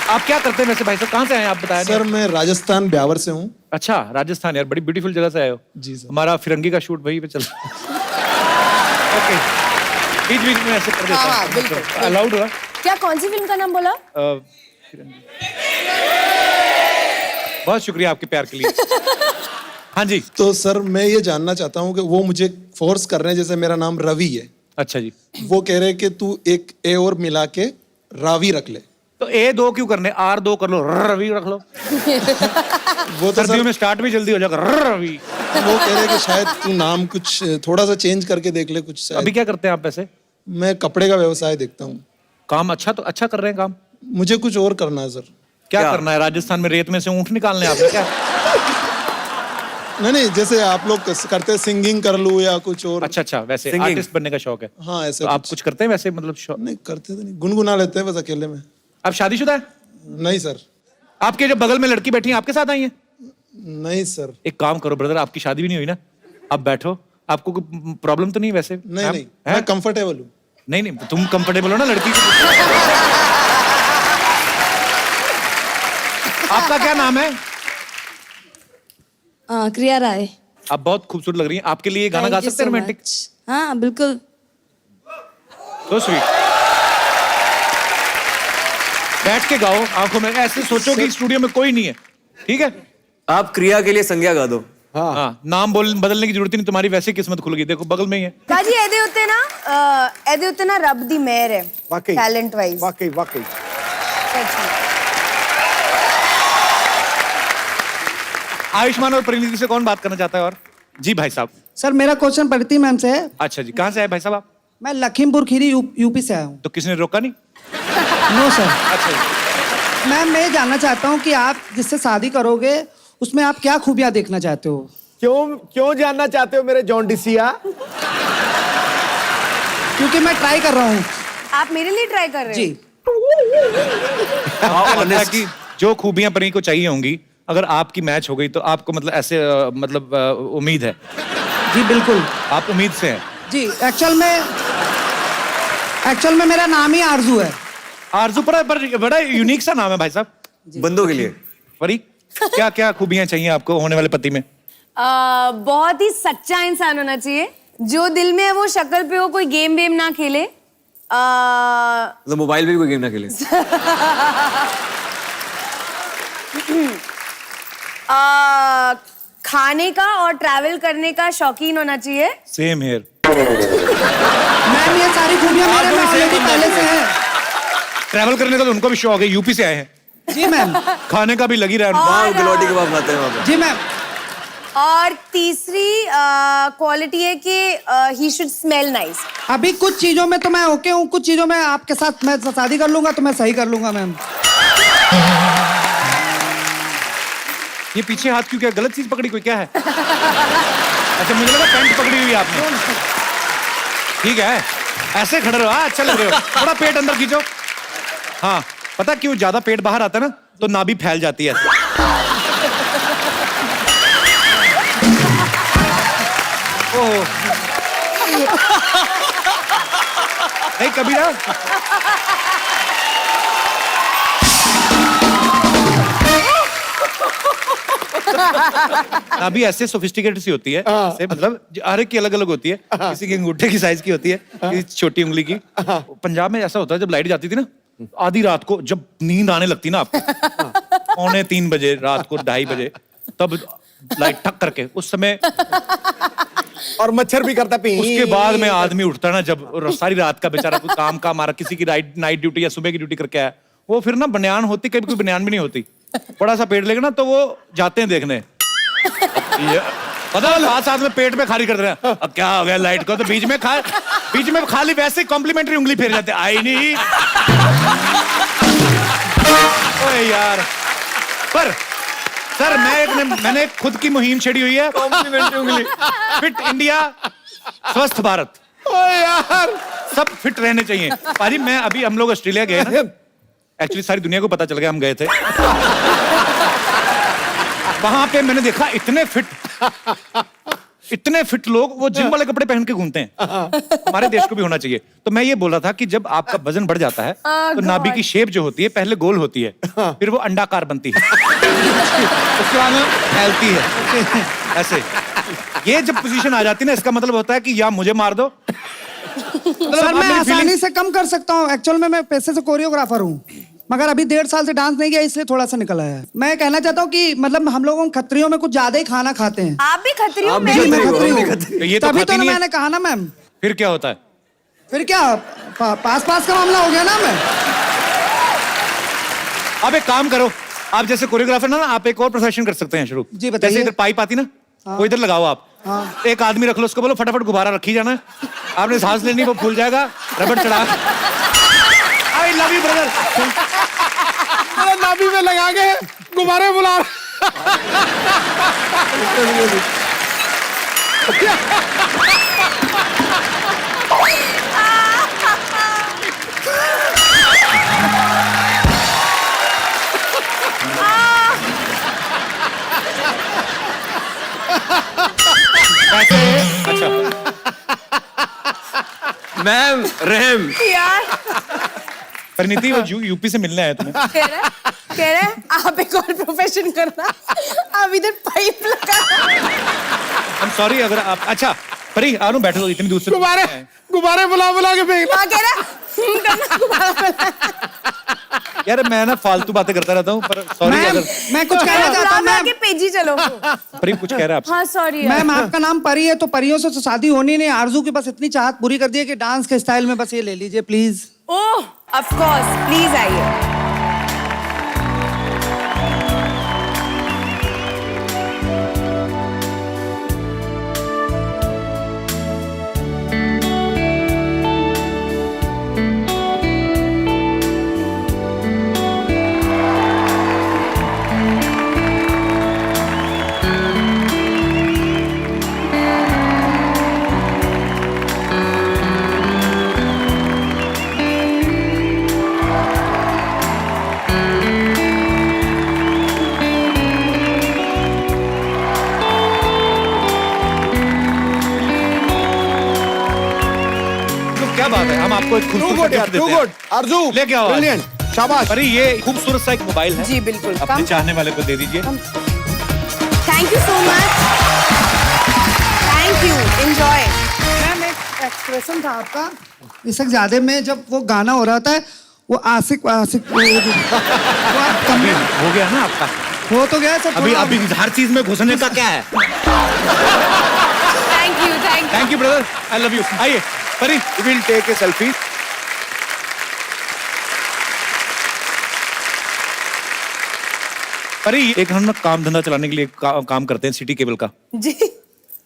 आप क्या करते हैं वैसे भाई साहब? कहाँ से आए हैं आप, बताया सर नहीं? मैं राजस्थान ब्यावर से हूँ। अच्छा, राजस्थान यार, बड़ी ब्यूटीफुल जगह से आए हो। जी सर। हमारा फिरंगी का शूट वहीं पे चल रहा है। ओके, बीच बीच में ऐसे कर देता हाँ, हूँ। बिल्कुल, अलाउड हुआ? क्या कौन सी फिल्म का नाम बोला? फिरंगी। बहुत शुक्रिया आपके प्यार के लिए। हाँ जी। तो सर मैं ये जानना चाहता हूँ कि वो मुझे फोर्स कर रहे हैं, जैसे मेरा नाम रवि है, अच्छा जी। वो कह रहे हैं कि तू एक ए और मिला के रावी रख ले। तो A2 क्यों करने, R2 कर लो, रवि रख लो। वो तो सर्दियों सर में स्टार्ट भी जल्दी हो जाएगा, रवि। वो कह रहे हैं कि शायद तू नाम कुछ थोड़ा सा चेंज करके देख ले कुछ। अभी शायद क्या करते हैं आप वैसे? मैं कपड़े का व्यवसाय देखता हूँ। काम अच्छा, तो अच्छा कर रहे हैं काम। मुझे कुछ और करना है सर। क्या करना है? राजस्थान में रेत में से ऊँट निकालने हैं आपने क्या? नहीं जैसे आप लोग करते हैं सिंगिंग कर लूँ या कुछ और। अच्छा अच्छा, वैसे Singing. आर्टिस्ट बनने का शौक है। हाँ ऐसे तो आप कुछ। कुछ करते हैं वैसे, मतलब नहीं करते तो नहीं, गुनगुना लेते हैं बस अकेले में। आप शादीशुदा है? नहीं सर। आपके जो बगल में लड़की बैठी है आपके साथ आई है? नहीं सर। एक काम करो ब्रदर, आपकी शादी भी नहीं हुई ना, आप बैठो, आपको कोई प्रॉब्लम तो नहीं वैसे? नहीं आप- नहीं हैं? मैं कंफर्टेबल हूँ। नहीं नहीं, तुम कंफर्टेबल हो ना लड़की को। आपका क्या नाम है? क्रिया राय। आप बहुत खूबसूरत लग रही हैं। आपके लिए गाना गा सकते हैं रोमांटिक? हाँ बिल्कुल। तो स्वीट। बैठ के गाओ, आंखों में ऐसे सोचो कि स्टूडियो में कोई नहीं है, ठीक है? आप क्रिया के लिए संज्ञा गा दो। हाँ, नाम बदलने की जरूरत ही नहीं, तुम्हारी वैसे किस्मत खुल गई, देखो बगल में ही है। दादी एदे उत्ते ना रब दी मेहर है, वाकई टैलेंट वाइज। वाकई वाकई। आयुष्मान और परिणीति से कौन बात करना चाहता है? और जी भाई साहब। सर मेरा क्वेश्चन प्रीति मैम से है। अच्छा जी, कहाँ से आए भाई साहब आप? मैं लखीमपुर खीरी यूपी से आया हूँ। तो किसने रोका नहीं? No sir. अच्छा जी। मैम मैं ये जानना चाहता हूँ कि आप जिससे शादी करोगे उसमें आप क्या खूबियाँ देखना चाहते हो? क्यों जानना चाहते हो मेरे जॉन्डिसिया? क्योंकि मैं ट्राई कर रहा हूँ। आप मेरे लिए ट्राई कर रहे हो? जी। आपको लगता है कि जो खूबियां परी को चाहिए होंगी, अगर आपकी मैच हो गई तो आपको मतलब ऐसे मतलब उम्मीद है? जी बिल्कुल। आप उम्मीद से हैं? जी एक्चुअल में एक्चुअल में मेरा नाम ही आरजू है। आरजू पर बड़ा यूनिक सा नाम है भाई साहब। बंदों के लिए। परी, क्या क्या खूबियां चाहिए आपको होने वाले पति में? बहुत ही सच्चा इंसान होना चाहिए, जो दिल में है वो शक्ल पे हो, कोई गेम वेम ना खेले। मतलब मोबाइल पे भी कोई गेम ना खेले। खाने का और ट्रैवल करने का शौकीन होना चाहिए। Same here. मैम ये सारी खूबियां मेरे में ऑलरेडी पहले से है। ट्रैवल करने का तो उनको भी शौक है, यूपी से आए हैं। जी मैम। खाने का भी लगी रहा है उनको। वहाँ गिलौटी कबाब खाते हैं वहाँ पे। जी मैम। और तीसरी क्वालिटी है कि ही शुड स्मेल नाइस। अभी कुछ चीजों में तो मैं ओके हूँ, कुछ चीजों में आपके साथ मैं शादी कर लूंगा तो मैं सही कर लूंगा मैम। ये पीछे हाथ क्यों, क्या गलत चीज पकड़ी कोई, क्या है? अच्छा मुझे लगा पैंट पकड़ी हुई है आपने। ठीक है, ऐसे खड़े रहो। अच्छा लग रहे हो। थोड़ा पेट अंदर खींचो। हाँ, पता क्यों ज्यादा पेट बाहर आता है ना तो नाभि फैल जाती है। ओह नहीं कभी ना। नाभि ऐसे सोफिस्टिकेटेड सी होती है, ऐसे मतलब हर एक की अलग अलग होती है। किसी की अंगूठे की साइज की होती है, किसी छोटी उंगली की। पंजाब में ऐसा होता है, जब लाइट जाती थी ना आधी रात को, जब नींद आने लगती ना आपको 2:45 बजे रात को, 2:30 बजे, तब लाइट ठक करके उस समय, और मच्छर भी करता पी। उसके बाद में आदमी उठता ना जब सारी रात का बेचारा कोई काम का मारा, किसी की नाइट ड्यूटी या सुबह की ड्यूटी करके आया, वो फिर ना बनियान होती, कभी कोई बनियान भी नहीं होती, बड़ा सा पेट लेगा ना तो वो जाते हैं देखने। पता है साथ में पेट में खाली कर रहे हैं। अब क्या हो गया लाइट को, तो बीच में खाली वैसे कॉम्प्लीमेंट्री उंगली फेर जाते, आई नहीं। ओए यार, पर सर मैंने खुद की मुहिम छेड़ी हुई है, कॉम्प्लीमेंट्री उंगली। फिट इंडिया, स्वस्थ भारत। ओए यार, सब फिट रहने चाहिए। पाजी मैं अभी, हम लोग ऑस्ट्रेलिया गए ना, एक्चुअली सारी दुनिया को पता चल गया हम गए थे। वहां पे मैंने देखा इतने फिट लोग, वो जिम वाले कपड़े पहन के घूमते हैं। हमारे देश को भी होना चाहिए। तो मैं ये बोल रहा था कि जब आपका वजन बढ़ जाता है तो नाभि की शेप जो होती है पहले गोल होती है, फिर वो अंडाकार बनती है, उसके बाद फैलती है ऐसे। ये जब पोजीशन आ जाती है ना, इसका मतलब होता है कि या मुझे मार दो। सर मैं आसानी से कम कर सकता हूँ। एक्चुअल में मैं पैसे से कोरियोग्राफर हूँ, मगर अभी 1.5 साल से डांस नहीं किया, इसलिए थोड़ा सा निकला है। मैं कहना चाहता हूँ कि मतलब हम लोग खत्रियों में कुछ ज्यादा ही खाना खाते हैं। आप भी खतरी हो, मैं जी, भी मैं खतरी हूँ। खतरी हूँ। ये तो तभी खाती तो नहीं है। मैंने कहा ना मैम। फिर क्या होता है? फिर क्या पास का मामला हो गया ना। मैं आप एक काम करो, आप जैसे कोरियोग्राफर ना, आप एक और प्रोफेशन कर सकते हैं शुरू। जी, बताइए। जैसे इधर पाइप आती ना, वो इधर लगाओ आप। एक आदमी रख लो, उसको बोलो फटाफट गुब्बारा रखी जाना, आपने सांस लेनी वो फूल जाएगा, रबड़ चढ़ा। I love you brother. नाभि में लगा के गुब्बारे बुला अच्छा मैम रहम। यार परिणीति, वो यूपी से मिलने आए तुम्हें। कह रहे आप एक और प्रोफेशन करना, आप इधर पाइप लगा। I'm sorry अगर आप, अच्छा परी आनो बैठो, इतनी दूर से गुब्बारे बुला के फेंक। कह रहा यार मैं ना फालतू बातें करता रहता हूँ, पर सॉरी अगर मैं कुछ कहना चाहता हूँ मैम। पेजी चलो। परी कुछ कह रहा है आपसे। हाँ सॉरी मैम आपका नाम परी है, तो परियों से तो शादी होनी नहीं। आरजू की बस इतनी चाहत पूरी कर दी है कि डांस के स्टाइल में बस ये ले लीजिए please. Oh of course, please आइए। आपको एक टू खूबसूरत गुड यार, gift टू देते हैं। गुड। अर्जू लेके आओ आज। ब्रिलियंट, शाबाश। परी ये खूबसूरत सा एक मोबाइल है, जी बिल्कुल। अपने चाहने वाले को दे दीजिए। Thank you so much. Thank you, enjoy. Ma'am एक एक्सप्रेशन था आपका इससे ज्यादा में जब वो गाना हो रहा था वो आशिक आशिक वो आप कम अभी हो गया ना आपका? हो तो गया सब अभी थोड़ा- अभी हर चीज में घुसने का क्या है? Thank you, thank you. Thank you brother, I love you. आइए परी, विल टेक ए सेल्फी। परी एक हम ना काम धंधा चलाने के लिए काम करते हैं सिटी केबल का। जी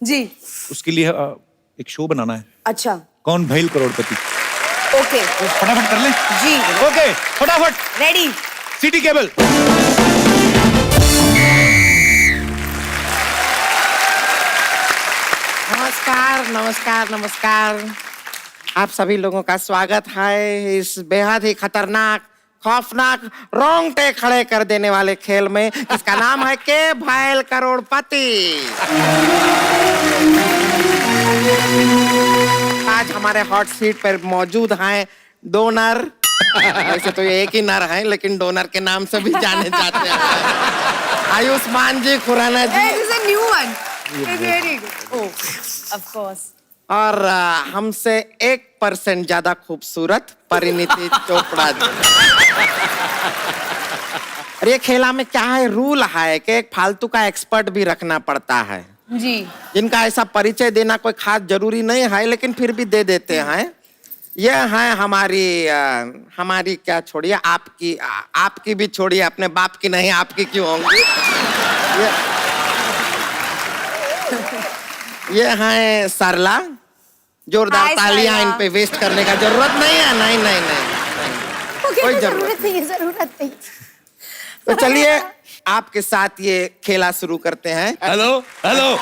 जी। उसके लिए एक शो बनाना है, अच्छा, कौन भइल करोड़पति। ओके तो फटाफट कर लें। जी। ओके फटाफट, रेडी। City cable. नमस्कार नमस्कार नमस्कार। आप सभी लोगों का स्वागत है इस बेहद ही खतरनाक, खौफनाक, रोंगटे खड़े कर देने वाले खेल में, इसका नाम है के भैल करोड़पति। आज हमारे हॉट सीट पर मौजूद हैं दो नर। वैसे तो ये एक ही नर है, लेकिन डोनर के नाम से भी जाने जाते हैं। आयुष्मान जी, खुराना जी This is a new one. It's very good. Oh, of course. और हमसे 1% ज्यादा खूबसूरत परिणीति चोपड़ा जी। और ये खेला में क्या है, रूल है कि एक फालतू का एक्सपर्ट भी रखना पड़ता है, जी। जिनका ऐसा परिचय देना कोई खास जरूरी नहीं है, लेकिन फिर भी दे देते हैं। ये है हमारी क्या छोड़िए, आपकी भी छोड़िए, अपने बाप की नहीं, आपकी क्यों होंगी। ये है सरला। जोरदार Hi, तालियां सरला। इन पे वेस्ट करने का जरूरत नहीं है। नहीं कोई जरूरत नहीं है, जरूरत नहीं। तो चलिए आपके साथ ये खेला शुरू करते हैं। हेलो हेलो,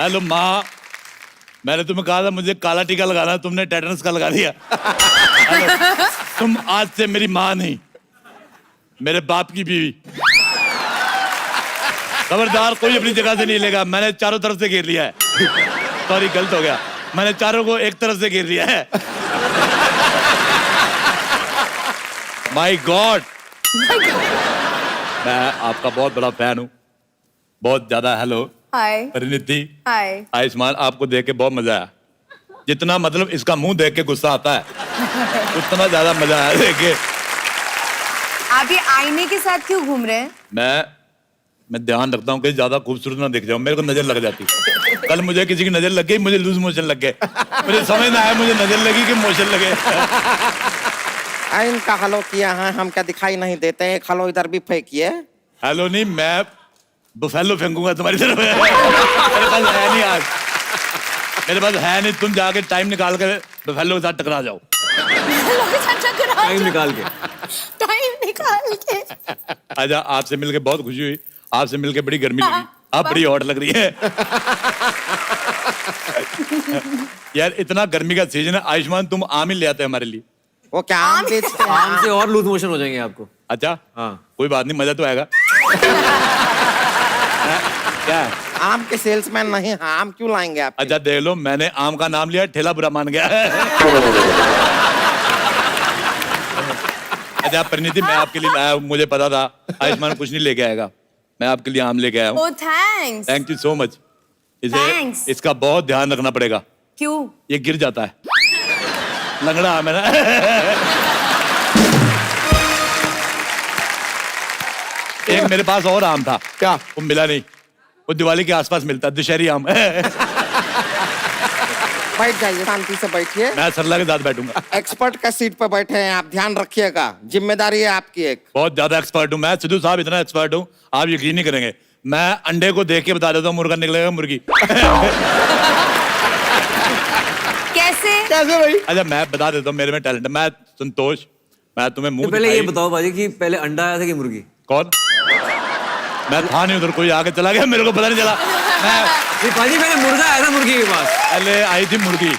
हेलो माँ, मैंने तुम्हें कहा था मुझे काला टीका लगाना, तुमने टेटनस का लगा दिया। हेलो, तुम आज से मेरी माँ नहीं, मेरे बाप की बीवी। खबरदार, कोई अपनी जगह से नहीं लेगा। मैंने चारों तरफ से घेर लिया है। सॉरी, गलत हो गया, मैंने चारों को एक तरफ से घेर लिया है। माय गॉड, मैं आपका बहुत बड़ा फैन हूँ, बहुत ज्यादा। हेलो हाय परिणीति, हाय। आयुष्मान, आपको देख के बहुत मजा आया। जितना मतलब इसका मुंह देख के गुस्सा आता है, उतना ज्यादा मजा आया देख के। आप ये आईने के साथ क्यों घूम रहे हैं? मैं ध्यान रखता हूँ कि ज्यादा खूबसूरत ना दिख जाऊं, मेरे को नजर लग जाती। कल मुझे किसी की नजर लग गई, मुझे लूज मोशन लग गए। मुझे समझ ना आया मुझे नजर लगी कि मोशन लगे। इनका हलो किया है, हम क्या दिखाई नहीं देते हैं? एक हलो इधर भी फेंकिए। हेलो नहीं, मैं बुफेलो फेंकूंगा तुम्हारी तरफ। मेरे पास है नहीं आज, मेरे पास है नहीं। तुम जाके टाइम निकाल कर बुफेलो के साथ टकरा जाओ। टाइम निकाल के। टाइम निकाल के। आजा, आपसे मिलके बहुत खुशी हुई, आपसे मिलके बड़ी गर्मी लगी, आप बड़ी हॉट लग रही है। यार इतना गर्मी का सीजन है, आयुष्मान तुम आम ही ले आते हैं हमारे लिए। वो क्या आम बेचते हैं? आम से और लूज मोशन हो जाएंगे आपको। अच्छा हाँ। कोई बात नहीं, मजा तो आएगा। क्या है? आम के सेल्समैन नहीं हैं, आम क्यों लाएंगे आप? अच्छा देख लो, मैंने आम का नाम लिया, ठेला बुरा मान गया। अच्छा परिणीति, मैं आपके लिए लाया हूं, मुझे पता था आयुष्मान कुछ नहीं लेके आएगा, मैं आपके लिए आम लेके आया हूँ। Oh, thanks. Thank you so much. Thanks. इसका बहुत ध्यान रखना पड़ेगा, क्यों? ये गिर जाता है, लंगड़ा आम है ना। एक मेरे पास और आम था, क्या? वो मिला नहीं, वो दिवाली के आसपास मिलता है, दशहरी आम। बैठ जाइए, शांति से बैठिए। मैं सरला के साथ बैठूंगा। एक्सपर्ट का सीट पर बैठे हैं आप, ध्यान रखिएगा, जिम्मेदारी है आपकी एक। बहुत ज्यादा एक्सपर्ट हूँ मैं, सिद्धू साहब इतना एक्सपर्ट हूँ आप यकीन नहीं करेंगे। मैं अंडे को देख के बता देता हूँ मुर्गा निकलेगा मुर्गी। कैसे? कैसे भाई? अच्छा मैं बता देता हूँ, मेरे में टैलेंट है। मैं संतोष, मैं तुम्हें मुंह पहले ये दिखाई- बताओ बाजी कि पहले अंडा आया था कि मुर्गी? कौन? मैं था नहीं उधर, कोई आके चला गया, मेरे को पता नहीं चला। मैं बाजी पहले मुर्गा आया था मुर्गी के पास। पहले आई थी मुर्गी,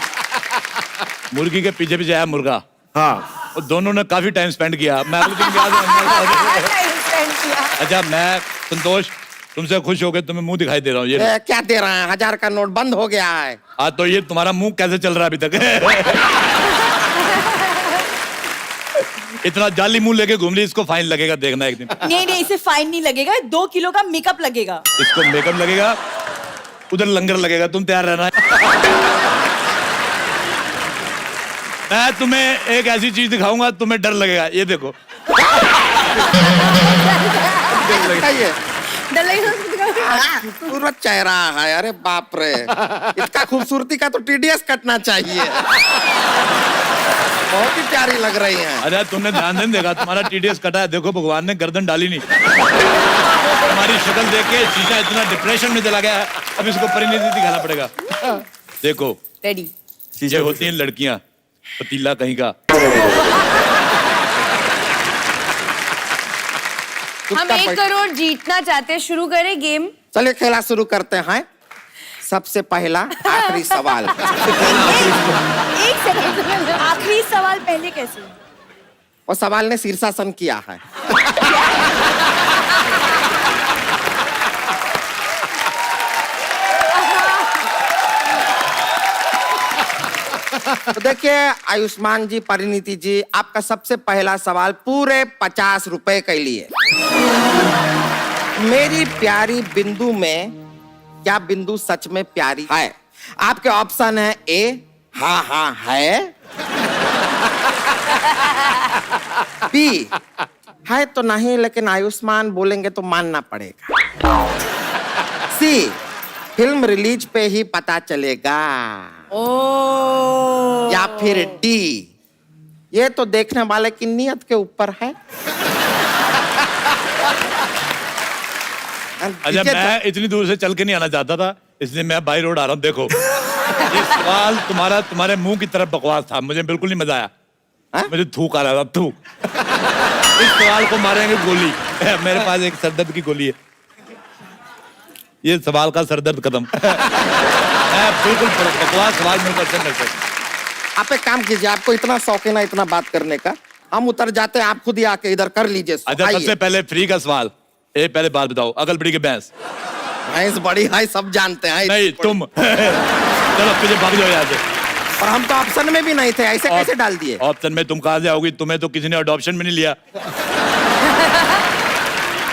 मुर्गी के पीछे पीछे आया मुर्गा। हाँ, और दोनों ने काफी टाइम स्पेंड किया। मैं अगले दिन गया था। अच्छा मैं संतोष, तुमसे खुश हो गए, तुम्हें मुंह दिखाई दे रहा हूँ ये। क्या दे रहे हैं? 1000 का नोट बंद हो गया है। हाँ तो ये तुम्हारा मुंह कैसे चल रहा है अभी तक? इतना जाली मुंह लेके घूम रही, इसको फाइन लगेगा, देखना एक दिन। नहीं नहीं, इसे फाइन नहीं लगेगा, 2 किलो का मेकअप लगेगा। इसको मेकअप लगेगा, उधर लंगर लगेगा, तुम तैयार रहना। मैं तुम्हें एक ऐसी चीज दिखाऊंगा, तुम्हें डर लगेगा, ये देखो। ये डर लगेगा। खूबसूरत चेहरा है, अरे बाप रे। इसका खूबसूरती का तो TDS कटना चाहिए। बहुत ही प्यारी लग रही है। अरे तुमने ध्यान नहीं देखा, तुम्हारा TDS कटा है, देखो भगवान ने गर्दन डाली नहीं। तुम्हारी शक्ल देख के शीशा इतना डिप्रेशन में चला गया है, अब इसको परिणति दिखाना पड़ेगा। देखो रेडी। ये होती हैं लड़कियां, पतीला कहीं का। हम 1 करोड़ जीतना चाहते हैं, शुरू करें गेम। चलिए खेला शुरू करते हैं। सबसे पहला आखिरी सवाल। एक सेकंड, आखिरी सवाल पहले कैसे? वो सवाल ने शीर्षासन किया है। तो देखिए आयुष्मान जी, परिणीति जी, आपका सबसे पहला सवाल पूरे 50 रुपए के लिए। मेरी प्यारी बिंदु में क्या बिंदु सच में प्यारी है? आपके ऑप्शन है ए, हाँ हाँ है, बी, है तो नहीं लेकिन आयुष्मान बोलेंगे तो मानना पड़ेगा, सी, फिल्म रिलीज पे ही पता चलेगा, या फिर डी, ये तो देखने वाले की नियत के ऊपर है। अच्छा मैं इतनी दूर से चल के नहीं आना चाहता था, इसलिए मैं बाई रोड आ रहा हूँ। देखो ये सवाल तुम्हारे मुंह की तरफ बकवास था, मुझे बिल्कुल नहीं मजा आया। मुझे थूक आ रहा था, थूक। इस सवाल को मारेंगे गोली। मेरे पास एक सरदर्द की गोली है, ये सवाल का सरदर्द खत्म। बिल्कुल बकवास सवाल मेरे को कर सकते। आप एक काम कीजिए, आपको इतना शौक है ना इतना बात करने का, हम उतर जाते हैं, आप खुद ही आके इधर कर लीजिए। अच्छा सबसे पहले फ्री का सवाल, पहले बात बताओ, अकल बड़ी के भैंस? भैंस बड़ी है सब जानते हैं। नहीं तुम। चलो पीछे भाग जाओ यहाँ से। और हम तो ऑप्शन में भी नहीं थे, ऐसे कैसे डाल दिए? ऑप्शन में तुम कहाँ से आओगी, तुम्हें तो किसी ने अडॉप्शन में नहीं लिया।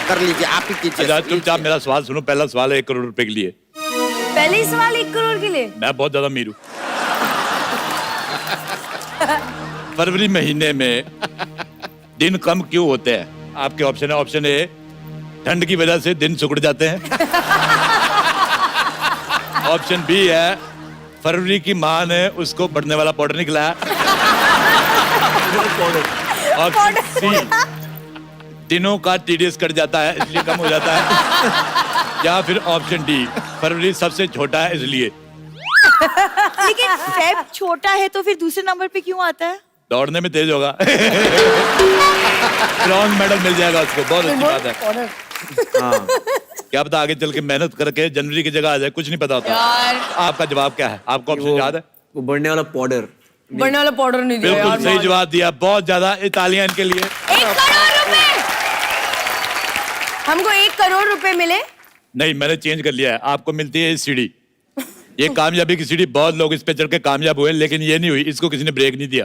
कर लीजिए, आप ही कीजिए। अच्छा चुपचाप मेरा सवाल सुनो, पहला सवाल है 1 करोड़ रुपए के लिए। पहले ही सवाल 1 करोड़ के लिए? मैं बहुत ज्यादा अमीर हूँ। फरवरी महीने में दिन कम क्यों होते हैं? आपके ऑप्शन है, ऑप्शन ए, ठंड की वजह से दिन सिकुड़ जाते हैं। ऑप्शन बी है, फरवरी की माँ ने उसको बढ़ने वाला पाउडर निकला है। ऑप्शन सी, दिनों का TDS कट जाता है इसलिए कम हो जाता है। या फिर ऑप्शन डी, फरवरी सबसे छोटा है इसलिए। लेकिन फेब छोटा है तो फिर दूसरे नंबर पे क्यों आता है? दौड़ने में तेज होगा। ब्रॉन्ज मेडल मिल जाएगा उसको, बहुत अच्छी बात है। हाँ क्या पता आगे चल के मेहनत करके जनवरी की जगह आ जाए, कुछ नहीं पता होता। आपका जवाब क्या है? आपको ऑप्शन याद है? वो बढ़ने वाला पाउडर। बढ़ने वाला पाउडर नहीं दिया बिल्कुल यार, सही जवाब दिया, बहुत ज्यादा इटालियन के लिए। 1 करोड़ रुपए हमको 1 करोड़ रुपए मिले। नहीं मैंने चेंज कर लिया है, आपको मिलती है सीढ़ी। ये कामयाबी की सीढ़ी, बहुत लोग इस पे चढ़ के कामयाब हुए, लेकिन ये नहीं हुई, इसको किसी ने ब्रेक नहीं दिया।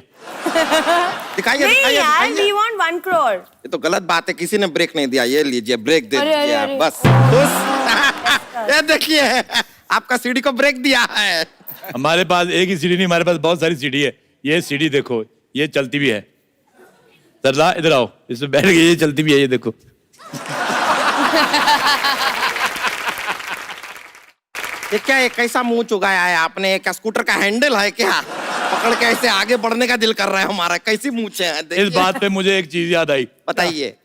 दिखाइए नहीं दिखाइए यार, दिखाइए। we want 1 crore. ये तो गलत बात है, किसी ने ब्रेक नहीं दिया। ये लीजिए ब्रेक दे अरे, अरे, दीजिए आप, अरे। बस खुश। ये देखिए आपका सीढ़ी को ब्रेक दिया है। हमारे पास एक ही सीढ़ी नहीं, हमारे पास बहुत सारी सीढ़ी है। ये सीढ़ी देखो, ये चलती भी है। सरला इधर आओ, इसमें बैठ गई, ये चलती भी है, ये देखो। ये क्या, एक कैसा मुंह चुगाया है आपने? क्या स्कूटर का हैंडल है क्या? पकड़ के ऐसे आगे बढ़ने का दिल कर रहा है हमारा। कैसी मूंछें हैं देखिए। इस बात पे मुझे एक चीज याद आई। बताइए।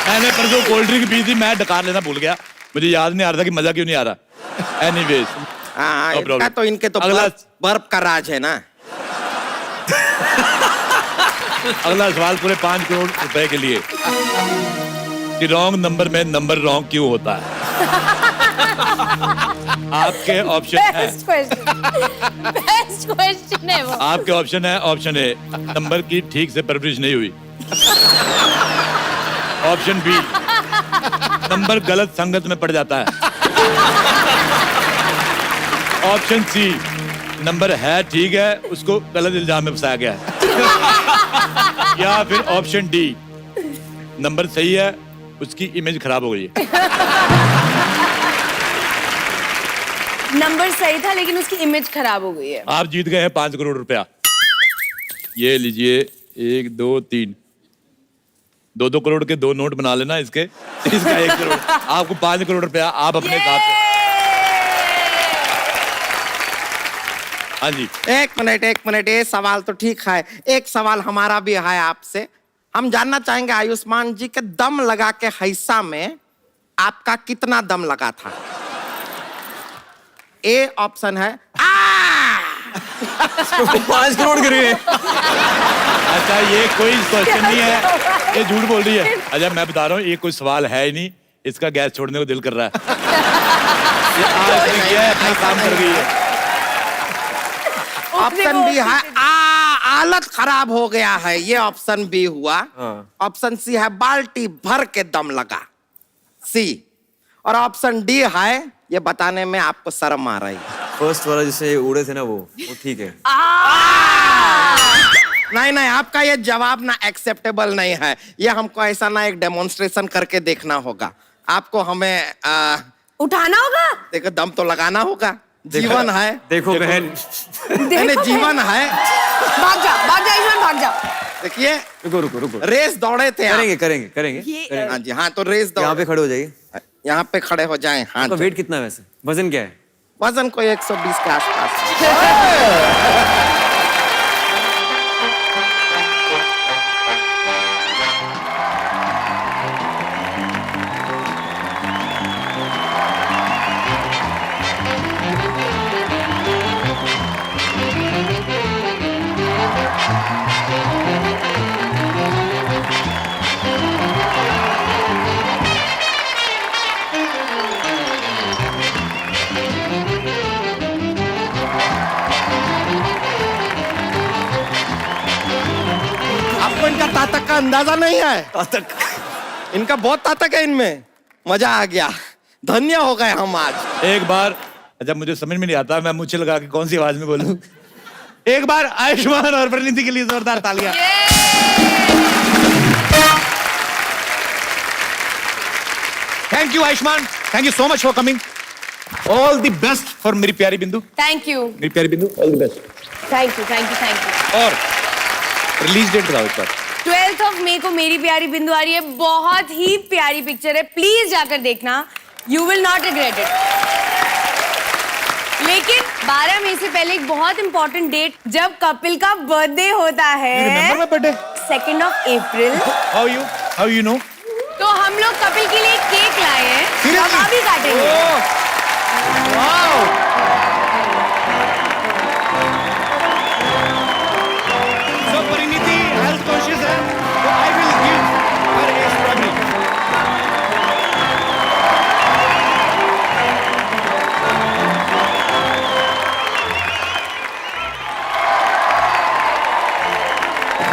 मैंने परसों कोल्ड ड्रिंक पी थी, मैं डकार लेना भूल गया, मुझे याद नहीं आ रहा था कि मजा क्यों नहीं आ रहा। एनीवेज हाँ No इनका problem. तो इनके तो अगला- बर्फ का राज है ना। अगला सवाल पूरे 5 करोड़ रुपए के लिए कि रॉन्ग नंबर में नंबर रॉन्ग क्यों होता है? आपके ऑप्शन है, बेस्ट क्वेश्चन है वो। आपके ऑप्शन है, ऑप्शन ए, नंबर की ठीक से परवरिश नहीं हुई। ऑप्शन बी, नंबर गलत संगत में पड़ जाता है। ऑप्शन सी, नंबर है ठीक है, उसको गलत इल्जाम में फंसाया गया है। या फिर ऑप्शन डी, नंबर सही है, उसकी इमेज खराब हो गई है। नंबर सही था लेकिन उसकी इमेज खराब हो गई है। आप जीत गए हैं 5 करोड़ रुपया। ये लीजिए, 1 2 3, 2 करोड़ के 2 नोट बना लेना इसके, इसका 1 करोड़, आपको 5 करोड़ रुपया आप अपने साथ। हाँ जी, एक मिनट, ये सवाल तो ठीक है, एक सवाल हमारा भी है आपसे। हम जानना चाहेंगे आयुष्मान जी के दम लगा के हिस्सा में आपका कितना दम लगा था? ए ऑप्शन है 5 करोड़ गिर गए। अच्छा ये कोई क्वेश्चन नहीं है, ये झूठ बोल रही है। अच्छा मैं बता रहा हूँ, ये कोई सवाल है ही नहीं, इसका गैस छोड़ने को दिल कर रहा है। ये आज तक ये अपना काम कर गई है। ऑप्शन बी है हालत खराब हो गया है, ये ऑप्शन बी हुआ। ऑप्शन सी है बाल्टी भर के दम लगा, सी। और ऑप्शन डी है ये बताने में आपको शर्म आ रही है। फर्स्ट वाला जिससे उड़े थे ना वो ठीक है। नहीं, आपका ये जवाब ना एक्सेप्टेबल नहीं है। ये हमको ऐसा ना एक डेमोन्स्ट्रेशन करके देखना होगा। आपको हमें उठाना होगा, देखो दम तो लगाना होगा। जीवन है, देखो बहन, नहीं जीवन है। भाग जा आयुष्मान, भाग जा। देखिए, रुको रेस दौड़े थे आप। करेंगे। हाँ जी, हाँ तो रेस दौड़। यहाँ पे खड़े हो जाइए। यहाँ पे खड़े हो जाएं। हाँ, तो वेट कितना है वैसे, वजन क्या है? वजन कोई 120 के आसपास। आपको इनका ताकत का अंदाजा नहीं है? ताकत, इनका बहुत ताकत है इनमें। मजा आ गया, धन्य हो गए हम आज। एक बार, जब मुझे समझ में नहीं आता मैं मुझे लगा के कौन सी आवाज में बोलूं, एक बार आयुष्मान और परिणीति के लिए जोरदार तालियां। Thank you Ayushman, thank you so much for coming. All the best for मेरी प्यारी बिंदु। थैंक यू, मेरी प्यारी बिंदु, all the best. Thank you. और रिलीज डेट बताओ इस बार। 12 मई को मेरी प्यारी बिंदु आ रही है। बहुत ही प्यारी पिक्चर है, प्लीज जाकर देखना, you will not regret it. लेकिन 12 मई से पहले एक बहुत इंपॉर्टेंट डेट, जब कपिल का बर्थडे होता है। Remember my birthday? 2 April. How you know? तो हम लोग कपिल के लिए केक लाए हैं, Seriously? हम अभी काटेंगे। So परिणीति health conscious है, तो I will give her a strawberry.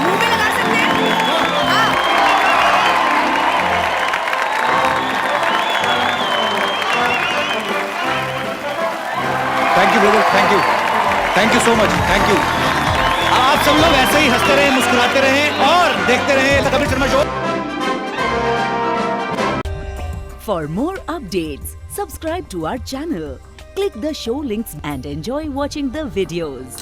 मुंह पे लगा सकते हैं? हाँ। Thank you brother, thank you so much, thank you. आप सब लोग ऐसे ही हंसते रहें, मुस्कुराते रहें और देखते रहें Kapil Sharma show. For more updates, subscribe to our channel, click the show links and enjoy watching the videos.